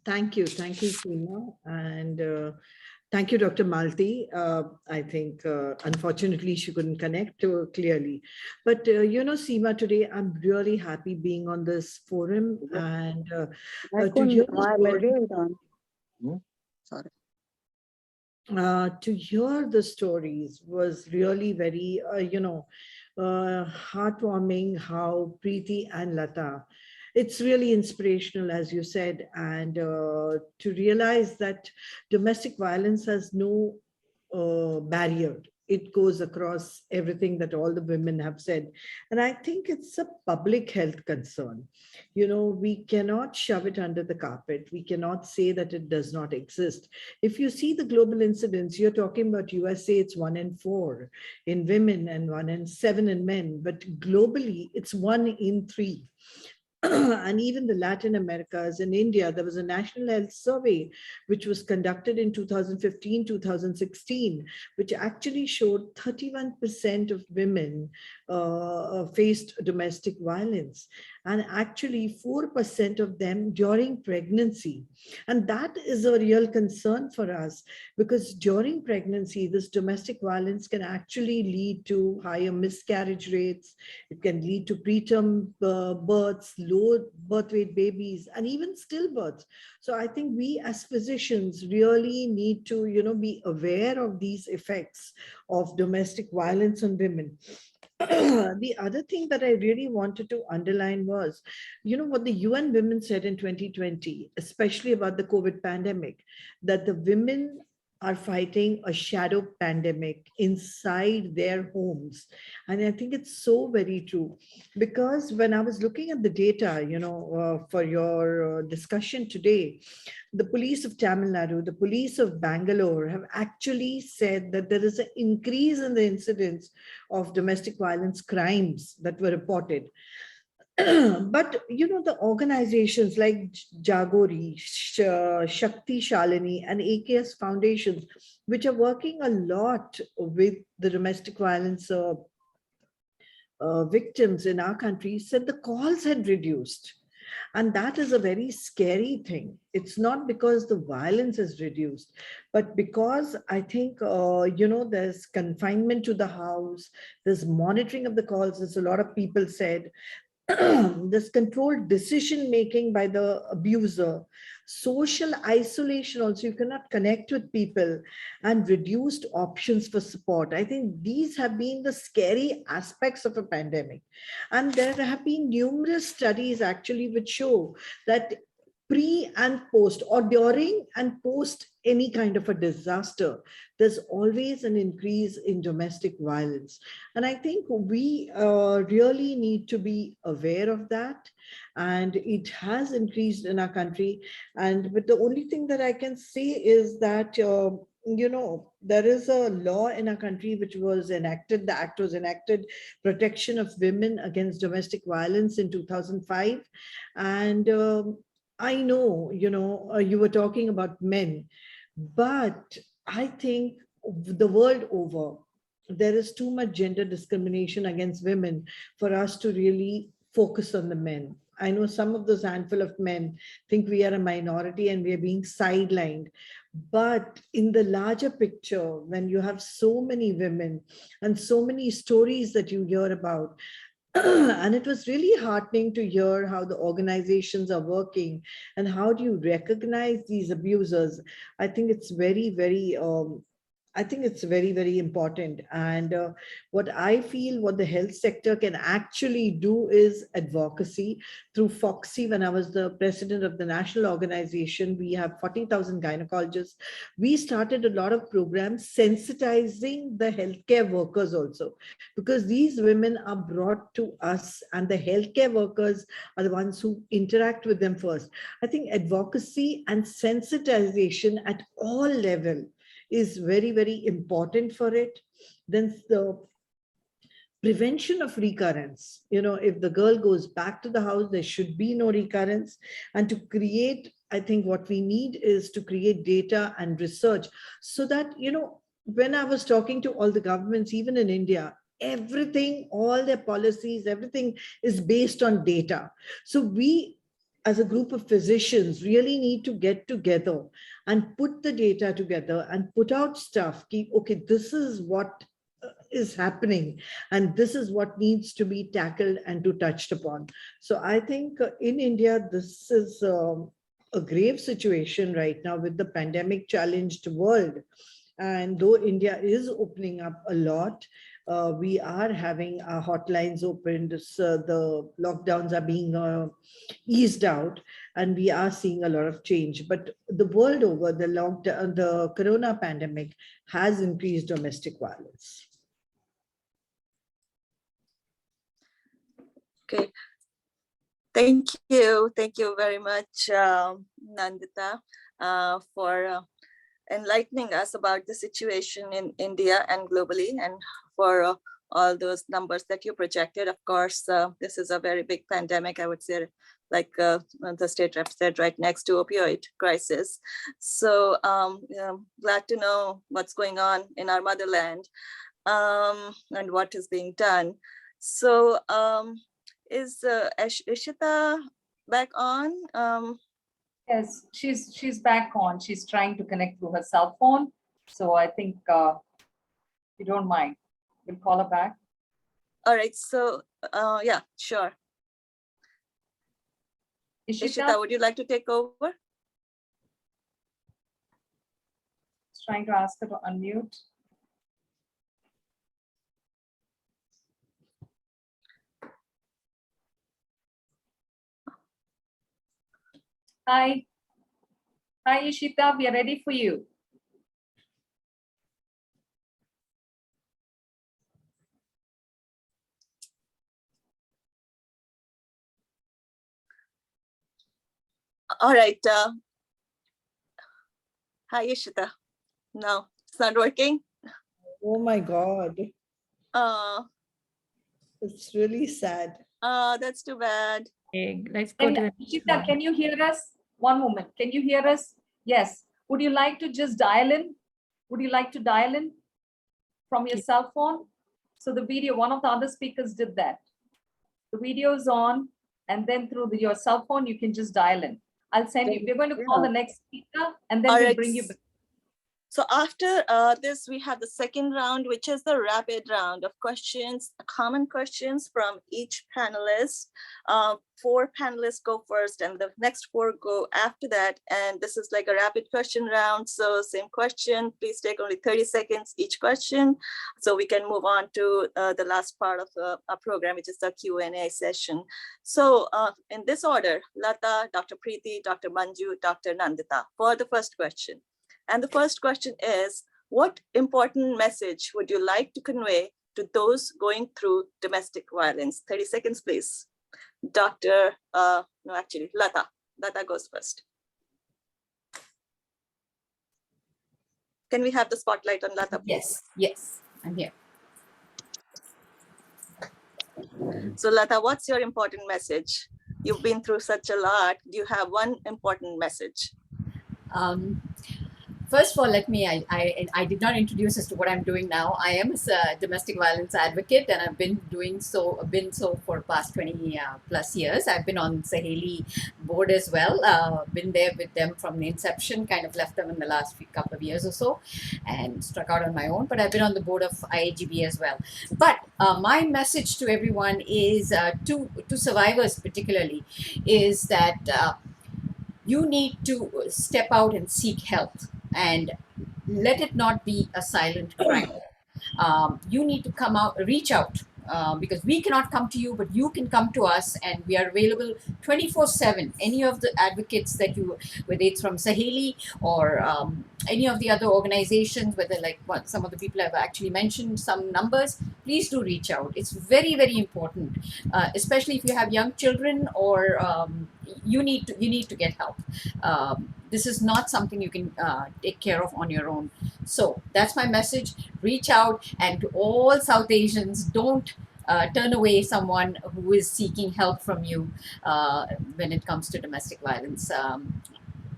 Speaker 14: Thank you, Seema. And thank you, Dr. Malti. I think, unfortunately, she couldn't connect clearly. But, Seema, today, I'm really happy being on this forum. And to hear to hear the stories was really very, heartwarming how Preeti and Lata, it's really inspirational, as you said, and to realize that domestic violence has no barrier. It goes across everything that all the women have said. And I think it's a public health concern. We cannot shove it under the carpet. We cannot say that it does not exist. If you see the global incidence, you're talking about USA, it's 1 in 4 in women and 1 in 7 in men. But globally, it's 1 in 3. And even the Latin Americas and India, there was a national health survey which was conducted in 2015, 2016, which actually showed 31% of women faced domestic violence, and actually 4% of them during pregnancy. And that is a real concern for us, because during pregnancy, this domestic violence can actually lead to higher miscarriage rates. It can lead to preterm births, low birth weight babies, and even stillbirths. So I think we as physicians really need to, be aware of these effects of domestic violence on women. The other thing that I really wanted to underline was, what the UN Women said in 2020, especially about the COVID pandemic, that the women are fighting a shadow pandemic inside their homes. And I think it's so very true, because when I was looking at the data, for your discussion today, the police of Tamil Nadu, the police of Bangalore have actually said that there is an increase in the incidence of domestic violence crimes that were reported. But the organizations like Jagori, Shakti Shalini, and AKS foundations, which are working a lot with the domestic violence victims in our country, said the calls had reduced. And that is a very scary thing. It's not because the violence is reduced, but because I think, there's confinement to the house, there's monitoring of the calls, as a lot of people said, this controlled decision making by the abuser, social isolation also, you cannot connect with people, and reduced options for support. I think these have been the scary aspects of a pandemic. And there have been numerous studies actually which show that pre and post, or during and post any kind of a disaster, there's always an increase in domestic violence. And I think we really need to be aware of that. And it has increased in our country. But the only thing that I can say is that, there is a law in our country which was enacted, the act was enacted, Protection of Women Against Domestic Violence in 2005. And I know, you were talking about men, but I think the world over, there is too much gender discrimination against women for us to really focus on the men. I know some of those handful of men think we are a minority and we are being sidelined. But in the larger picture, when you have so many women and so many stories that you hear about, and it was really heartening to hear how the organizations are working and how do you recognize these abusers. I think it's very, very very important. And what I feel what the health sector can actually do is advocacy through FOXY. When I was the president of the national organization, we have 40,000 gynecologists. We started a lot of programs sensitizing the healthcare workers also, because these women are brought to us and the healthcare workers are the ones who interact with them first. I think advocacy and sensitization at all levels is very, very important for it. Then the prevention of recurrence. If the girl goes back to the house, there should be no recurrence. And to create, I think what we need is to create data and research so that, when I was talking to all the governments, even in India, everything, all their policies, everything is based on data. So we, as a group of physicians, really need to get together and put the data together and put out stuff. Okay, this is what is happening and this is what needs to be tackled and to touched upon. So I think in India, this is a grave situation right now with the pandemic challenged world. And though India is opening up a lot, we are having our hotlines opened, the lockdowns are being eased out, and we are seeing a lot of change. But the world over, the corona pandemic has increased domestic violence.
Speaker 2: Okay. Thank you very much, Nandita, for enlightening us about the situation in India and globally, and for all those numbers that you projected. Of course, this is a very big pandemic, I would say, like the state rep said, right next to opioid crisis. So glad to know what's going on in our motherland and what is being done. So is Ishita back on?
Speaker 12: Yes, she's back on. She's trying to connect through her cell phone. So I think if you don't mind, we'll call her back.
Speaker 2: All right. So yeah, sure. Ishita, would you like to take over?
Speaker 12: Just trying to ask her to unmute. Hi. Hi, Ishita. We are ready for you.
Speaker 2: All right. Hi, Ishita. No, it's not working.
Speaker 14: Oh my God.
Speaker 2: Uh,
Speaker 14: It's really sad.
Speaker 2: that's too bad.
Speaker 1: Okay, let's go to the next
Speaker 12: Ishita,
Speaker 1: one.
Speaker 12: can you hear us? One moment. Can you hear us? Yes. Would you like to just dial in? Would you like to dial in from your cell phone? So the video, one of the other speakers did that. The video is on, and then through your cell phone, you can just dial in. I'll send you. We're going to call the next speaker, and then
Speaker 2: All
Speaker 12: we'll
Speaker 2: right.
Speaker 12: bring you back.
Speaker 2: So after this, we have the second round, which is the rapid round of questions, common questions from each panelist. 4 panelists go first and the next 4 go after that. And this is like a rapid question round. So same question, please take only 30 seconds each question. So we can move on to the last part of our program, which is the Q&A session. So in this order, Lata, Dr. Preeti, Dr. Manju, Dr. Nandita for the first question. And the first question is, what important message would you like to convey to those going through domestic violence? 30 seconds, please. Lata. Lata goes first. Can we have the spotlight on Lata, please?
Speaker 3: Yes, I'm here.
Speaker 2: So Lata, what's your important message? You've been through such a lot. Do you have one important message?
Speaker 3: First of all, I did not introduce as to what I'm doing now. I am a domestic violence advocate, and I've been so for the past 20 plus years. I've been on Saheli board as well, been there with them from the inception, kind of left them in the last couple of years or so, and struck out on my own, but I've been on the board of IAGB as well. But my message to everyone is, to survivors particularly, is that you need to step out and seek help. And let it not be a silent crime. You need to come out, reach out, because we cannot come to you, but you can come to us, and we are available 24/7. Any of the advocates that you, whether it's from Saheli or any of the other organizations, whether like some of the people have actually mentioned some numbers, please do reach out. It's very, very important, especially if you have young children or you need to get help. This is not something you can take care of on your own. So that's my message. Reach out, and to all South Asians, don't turn away someone who is seeking help from you when it comes to domestic violence.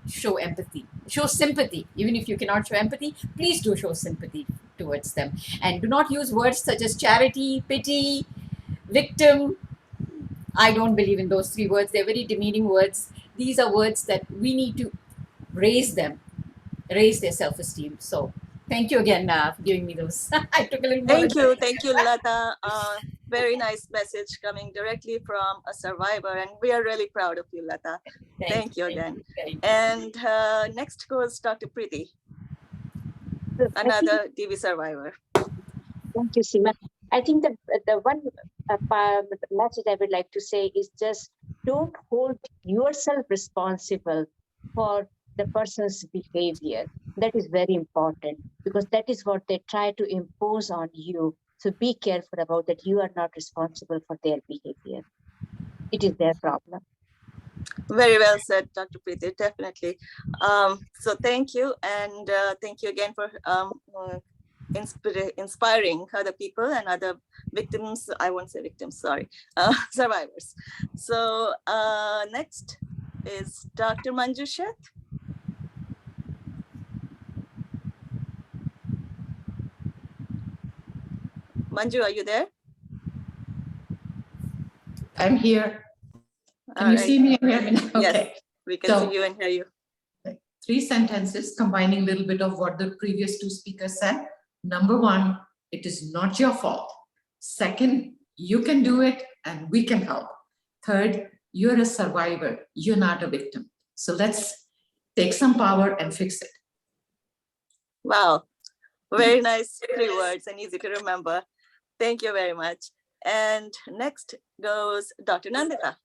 Speaker 3: Show empathy, show sympathy. Even if you cannot show empathy, please do show sympathy towards them. And do not use words such as charity, pity, victim. I don't believe in those 3 words. They're very demeaning words. These are words that we need to raise them, raise their self-esteem. So thank you again for giving me those. I took a little more.
Speaker 2: Thank you, Lata. Very nice message coming directly from a survivor, and we are really proud of you, Lata. Thank you again. And next goes Dr. Preeti, another DV survivor.
Speaker 4: Thank you, Seema. I think the one message I would like to say is just don't hold yourself responsible for the person's behavior. That is very important, because that is what they try to impose on you. So be careful about that. You are not responsible for their behavior. It is their problem.
Speaker 2: Very well said, Dr. Preeti, definitely. So thank you, and thank you again for inspiring other people and other victims. I won't say victims, sorry, survivors. So next is Dr. Manju Sheth. Manju, are you there?
Speaker 9: I'm here. Can you see me and hear me? Okay.
Speaker 2: Yes, we can see you and hear you.
Speaker 9: 3 sentences combining a little bit of what the previous 2 speakers said. Number 1, it is not your fault. Second, you can do it and we can help. Third, you're a survivor. You're not a victim. So let's take some power and fix it.
Speaker 2: Wow, very nice 3 words and easy to remember. Thank you very much. And next goes Dr. Nandita.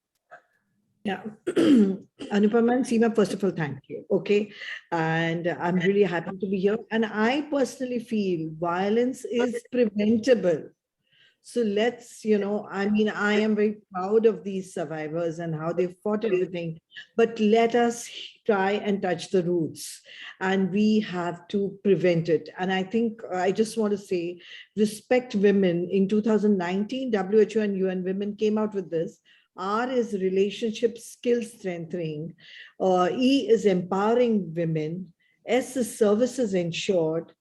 Speaker 14: Yeah, Anupama and Seema, first of all, thank you. Okay, and I'm really happy to be here. And I personally feel violence is preventable. So let's, I mean, I am very proud of these survivors and how they fought everything, but let us try and touch the roots, and we have to prevent it. And I think I just want to say, respect women. In 2019, WHO and UN Women came out with this. R is relationship skill strengthening. E is empowering women. S is services ensured.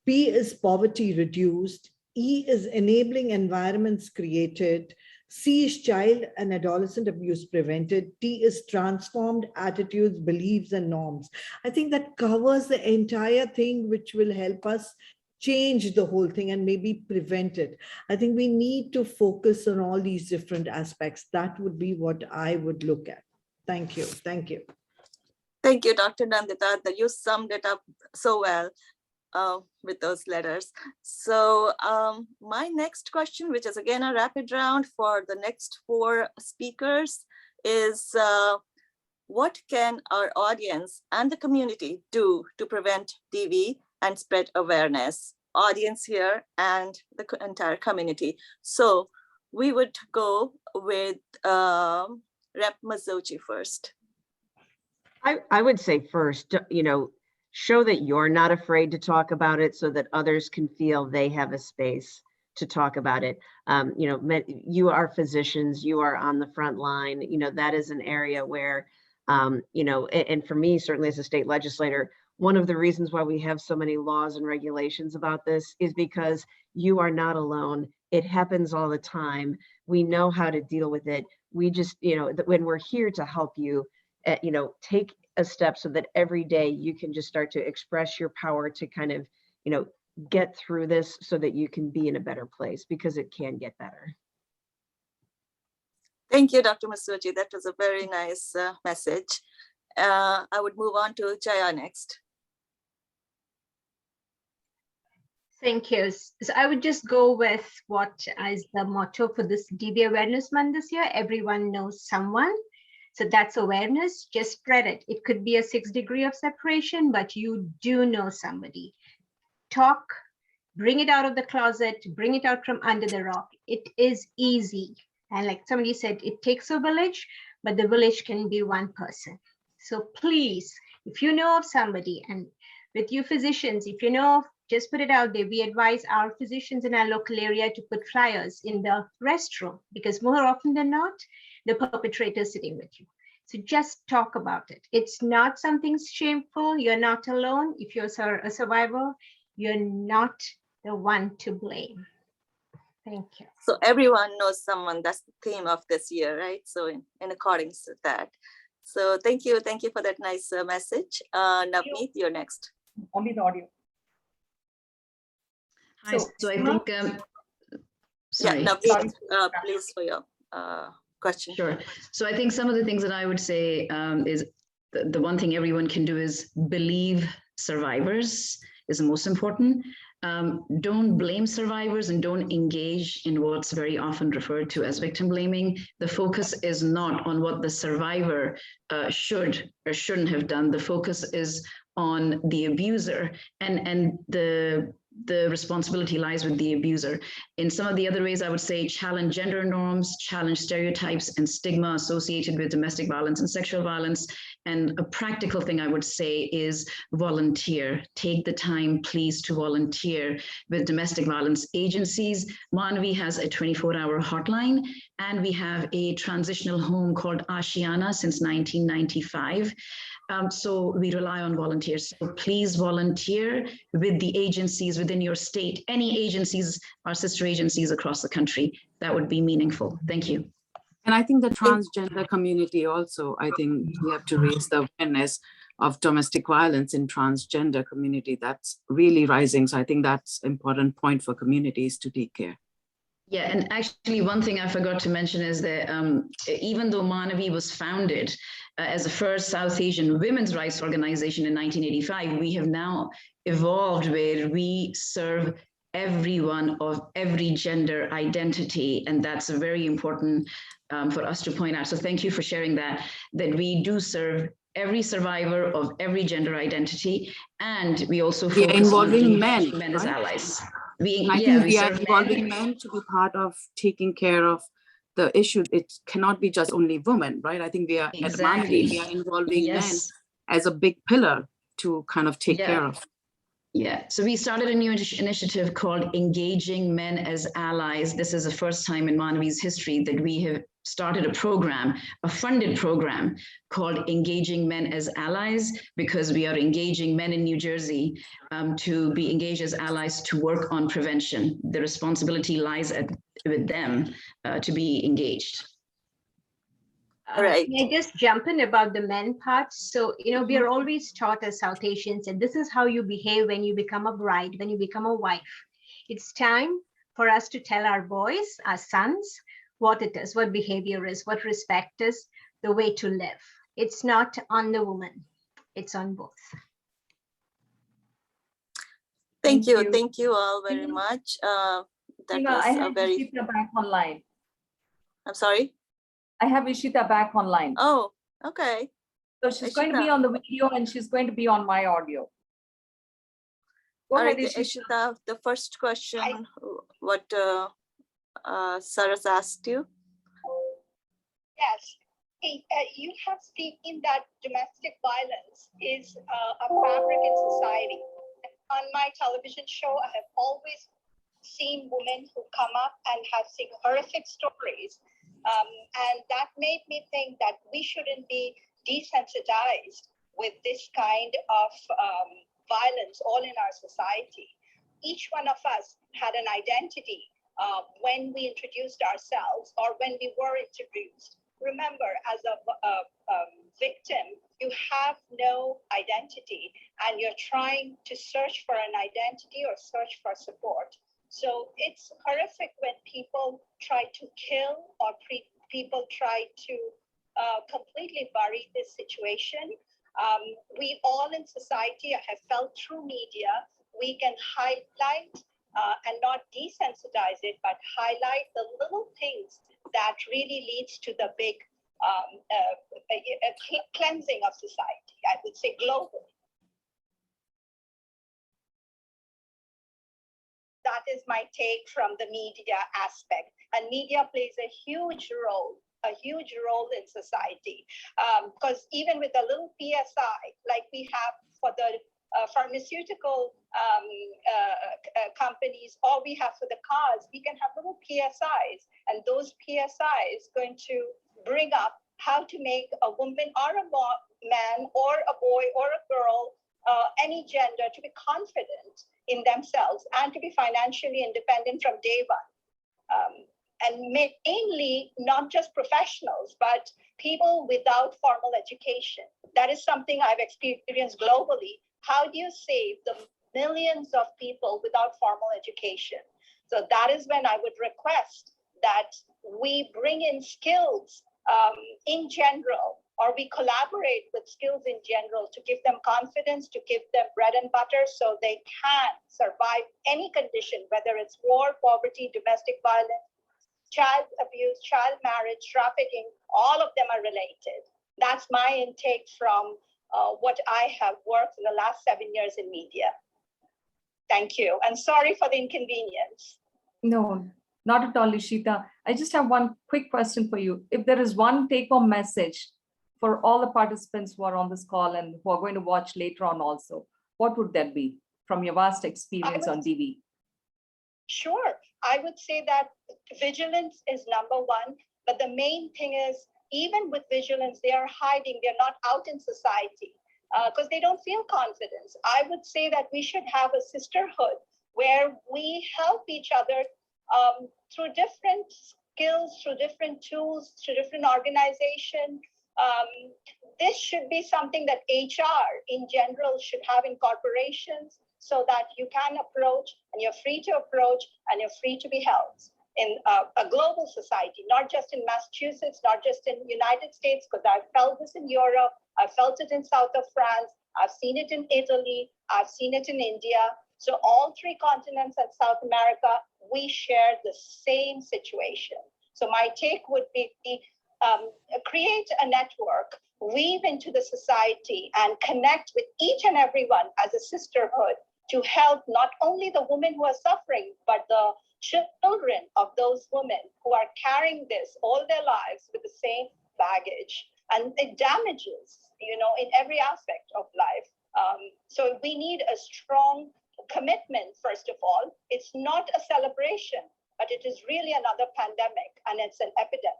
Speaker 14: P is poverty reduced. E is enabling environments created. C is child and adolescent abuse prevented. T is transformed attitudes, beliefs, and norms. I think that covers the entire thing, which will help us change the whole thing and maybe prevent it. I think we need to focus on all these different aspects. That would be what I would look at. Thank you. Thank you.
Speaker 2: Thank you, Dr. Nandita. You summed it up so well with those letters. So my next question, which is again a rapid round for the next 4 speakers, is what can our audience and the community do to prevent DV and spread awareness? Audience here and the entire community. So we would go with Rep. Mizuki first.
Speaker 8: I would say first, show that you're not afraid to talk about it so that others can feel they have a space to talk about it. You are physicians, you are on the front line. That is an area where, and for me, certainly as a state legislator, one of the reasons why we have so many laws and regulations about this is because you are not alone. It happens all the time. We know how to deal with it. We just, when we're here to help you, take a step so that every day you can just start to express your power to kind of, get through this so that you can be in a better place, because it can get better.
Speaker 2: Thank you, Dr. Mizuki. That was a very nice message. I would move on to Jaya next.
Speaker 6: Thank you. So I would just go with what is the motto for this DV Awareness Month this year. Everyone knows someone. So that's awareness. Just spread it. It could be a 6 degree of separation, but you do know somebody. Talk, bring it out of the closet, bring it out from under the rock. It is easy. And like somebody said, it takes a village, but the village can be one person. So please, if you know of somebody, and with you physicians, if you know of, just put it out there. We advise our physicians in our local area to put flyers in the restroom, because more often than not, the perpetrator is sitting with you. So just talk about it. It's not something shameful. You're not alone. If you're a survivor, you're not the one to blame. Thank you.
Speaker 2: So everyone knows someone. That's the theme of this year, right? So in accordance with that. So thank you for that nice message. Navneet, you're next.
Speaker 12: Only the audio.
Speaker 11: Hi, so I think, sorry.
Speaker 2: Yeah, Navneet, please for your question.
Speaker 11: Sure. So I think some of the things that I would say is the one thing everyone can do is believe survivors is the most important. Don't blame survivors and don't engage in what's very often referred to as victim blaming. The focus is not on what the survivor should or shouldn't have done. The focus is on the abuser, and the responsibility lies with the abuser. In some of the other ways, I would say challenge gender norms, challenge stereotypes and stigma associated with domestic violence and sexual violence. And a practical thing I would say is volunteer. Take the time, please, to volunteer with domestic violence agencies. Manvi has a 24-hour hotline, and we have a transitional home called Ashiana since 1995. So we rely on volunteers. So please volunteer with the agencies within your state. Any agencies, our sister agencies across the country, that would be meaningful. Thank you.
Speaker 10: And I think the transgender community also, I think we have to raise the awareness of domestic violence in transgender community. That's really rising. So I think that's an important point for communities to take care.
Speaker 11: Yeah, and actually one thing I forgot to mention is that even though Manavi was founded as the first South Asian women's rights organization in 1985, we have now evolved where we serve everyone of every gender identity. And that's a very important for us to point out. So thank you for sharing that we do serve every survivor of every gender identity. And we also focus
Speaker 10: involving
Speaker 11: on
Speaker 10: men
Speaker 11: as
Speaker 10: right?
Speaker 11: allies.
Speaker 10: And I
Speaker 11: yeah,
Speaker 10: think
Speaker 11: we
Speaker 10: we are
Speaker 11: serve
Speaker 10: involving
Speaker 11: men.
Speaker 10: men to be part of taking care of the issue. It cannot be just only women, right? I think we are at
Speaker 11: Exactly.
Speaker 10: Manvi, we are involving men
Speaker 11: Yes.
Speaker 10: as a big pillar to kind of take care of.
Speaker 11: Yeah, so we started a new initiative called Engaging Men as Allies. This is the first time in Manvi's history that we have started a program, a funded program called Engaging Men as Allies, because we are engaging men in New Jersey to be engaged as allies to work on prevention. The responsibility lies with them to be engaged.
Speaker 2: Right.
Speaker 6: Can I just jump in about the men part? So, we are always taught as South Asians, and this is how you behave when you become a bride, when you become a wife. It's time for us to tell our boys, our sons, what it is, what behavior is, what respect is, the way to live. It's not on the woman, it's on both.
Speaker 2: Thank you. Thank you all very much. That was
Speaker 12: I have
Speaker 2: a very...
Speaker 12: Ishita back online.
Speaker 2: I'm sorry?
Speaker 12: I have Ishita back online.
Speaker 2: Oh, okay.
Speaker 12: So she's going to be on the video and she's going to be on my audio. Go
Speaker 2: all
Speaker 12: ahead,
Speaker 2: right, Ishita, the first question, what Sarah's asked you.
Speaker 15: Yes, you have seen that domestic violence is a fabric in society. On my television show, I have always seen women who come up and have seen horrific stories. And that made me think that we shouldn't be desensitized with this kind of violence all in our society. Each one of us had an identity when we introduced ourselves or when we were introduced. Remember, as a victim, you have no identity and you're trying to search for an identity or search for support. So it's horrific when people try to kill or people try to completely bury this situation. We all in society have felt through media, we can highlight and not desensitize it, but highlight the little things that really leads to the big cleansing of society, I would say globally. That is my take from the media aspect. And media plays a huge role in society. Because even with a little PSI, like we have for the pharmaceutical companies, or we have for the cars, we can have little PSIs, and those PSIs going to bring up how to make a woman or a man or a boy or a girl, any gender, to be confident in themselves and to be financially independent from day one. And mainly not just professionals, but people without formal education. That is something I've experienced globally. How do you save the millions of people without formal education? So that is when I would request that we bring in skills in general, or we collaborate with skills in general to give them confidence, to give them bread and butter so they can survive any condition, whether it's war, poverty, domestic violence, child abuse, child marriage, trafficking, all of them are related. That's my intake from what I have worked in the last 7 years in media. Thank you. And sorry for the inconvenience.
Speaker 12: No, not at all, Ishita. I just have one quick question for you. If there is one take-home message for all the participants who are on this call and who are going to watch later on also, what would that be from your vast experience on DV?
Speaker 15: Sure. I would say that vigilance is number one, but the main thing is, even with vigilance, they are hiding, they're not out in society because they don't feel confidence. I would say that we should have a sisterhood where we help each other through different skills, through different tools, through different organizations. This should be something that HR in general should have in corporations, so that you can approach and you're free to approach and you're free to be helped in a global society, not just in Massachusetts, not just in the United States, because I've felt this in Europe, I've felt it in south of France, I've seen it in Italy, I've seen it in India. So all three continents and South America, we share the same situation. So my take would be create a network, weave into the society and connect with each and everyone as a sisterhood to help not only the women who are suffering, but the children of those women who are carrying this all their lives with the same baggage. And it damages, in every aspect of life. So we need a strong commitment, first of all. It's not a celebration, but it is really another pandemic, and it's an epidemic.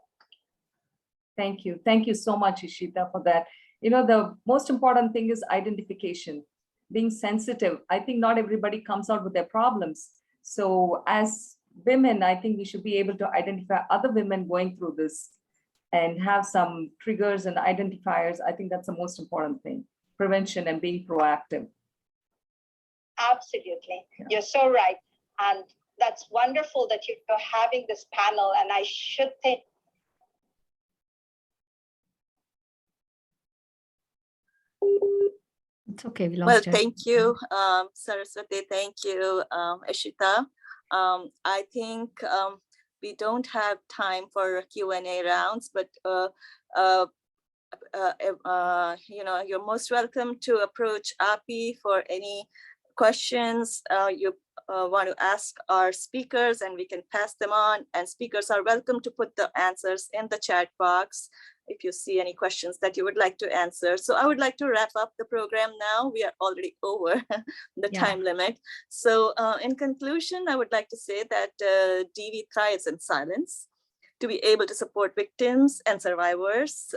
Speaker 12: Thank you. Thank you so much, Ishita, for that. The most important thing is identification, being sensitive. I think not everybody comes out with their problems. So as women, I think we should be able to identify other women going through this and have some triggers and identifiers. I think that's the most important thing, prevention and being proactive.
Speaker 15: Absolutely. Yeah. You're so right. And that's wonderful that you're having this panel. And I should think.
Speaker 1: It's okay. We lost
Speaker 2: Well,
Speaker 1: her.
Speaker 2: thank you, Saraswati. Thank you, Ishita. I think we don't have time for Q&A rounds, but you're most welcome to approach AAPI for any questions you want to ask our speakers, and we can pass them on. And speakers are welcome to put the answers in the chat box if you see any questions that you would like to answer. So I would like to wrap up the program now. We are already over the time limit. So in conclusion, I would like to say that DV thrives in silence. To be able to support victims and survivors,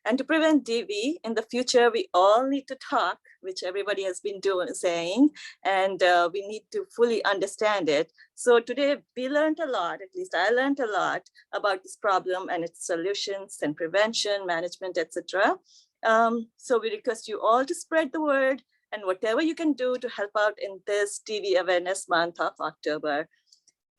Speaker 2: and to prevent DV in the future, we all need to talk, which everybody has been saying, and we need to fully understand it. So today we learned a lot, at least I learned a lot about this problem and its solutions and prevention, management, etc. So we request you all to spread the word and whatever you can do to help out in this DV Awareness Month of October.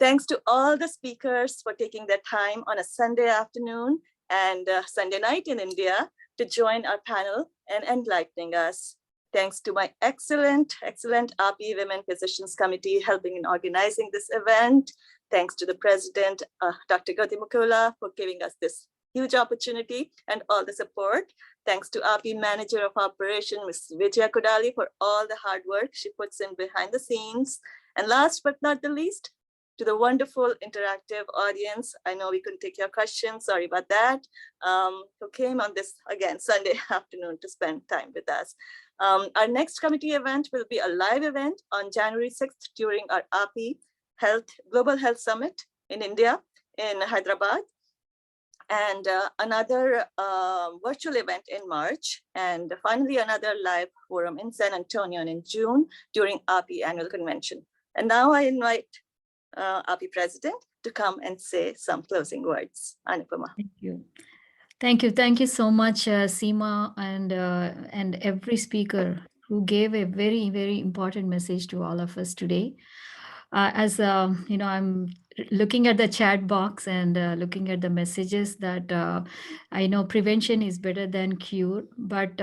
Speaker 2: Thanks to all the speakers for taking their time on a Sunday afternoon and Sunday night in India to join our panel and enlightening us. Thanks to my excellent AAPI Women Physicians Committee helping in organizing this event. Thanks to the President, Dr. Gauti Mukula, for giving us this huge opportunity and all the support. Thanks to AAPI Manager of Operation, Ms. Vijaya Kudali, for all the hard work she puts in behind the scenes. And last but not the least, to the wonderful interactive audience. I know we couldn't take your questions, sorry about that, who came on this, again, Sunday afternoon to spend time with us. Our next committee event will be a live event on January 6th during our AAPI Global Health Summit in India, in Hyderabad, and another virtual event in March, and finally another live forum in San Antonio in June during AAPI Annual Convention. And now I invite AAPI President to come and say some closing words. Anupama.
Speaker 1: Thank you. Thank you so much, Seema, and every speaker who gave a very, very important message to all of us today. I'm looking at the chat box and looking at the messages that I know prevention is better than cure, but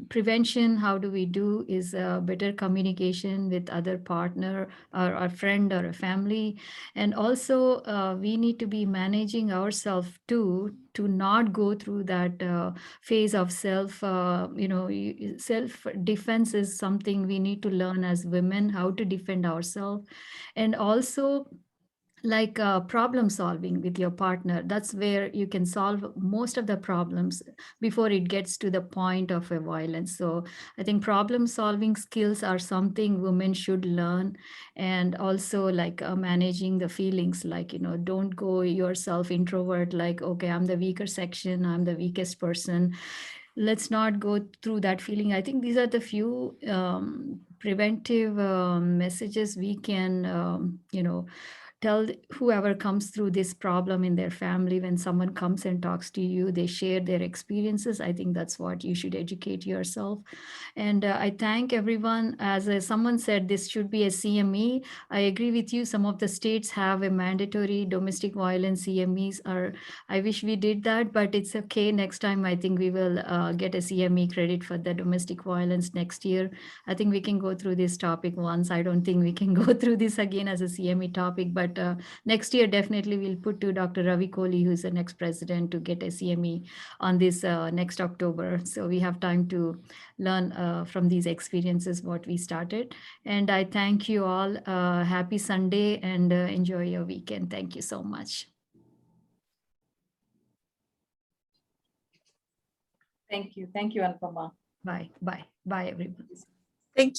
Speaker 1: prevention, how do we do, is better communication with other partner or a friend or a family. And also we need to be managing ourselves too, to not go through that phase of self-defense is something we need to learn as women, how to defend ourselves. And also like problem solving with your partner. That's where you can solve most of the problems before it gets to the point of a violence. So I think problem solving skills are something women should learn. And also like managing the feelings, like, don't go yourself introvert, like, okay, I'm the weaker section, I'm the weakest person. Let's not go through that feeling. I think these are the few preventive messages we can, tell whoever comes through this problem in their family. When someone comes and talks to you, they share their experiences. I think that's what you should educate yourself. And I thank everyone. As someone said, this should be a CME. I agree with you. Some of the states have a mandatory domestic violence CMEs, or I wish we did that, but it's okay. Next time, I think we will get a CME credit for the domestic violence next year. I think we can go through this topic once. I don't think we can go through this again as a CME topic, but But next year, definitely we'll put to Dr. Ravi Kohli, who's the next president, to get a CME on this next October. So we have time to learn from these experiences what we started. And I thank you all. Happy Sunday and enjoy your weekend. Thank you so much.
Speaker 12: Thank you. Thank you, Anupama.
Speaker 1: Bye. Bye. Bye, everybody.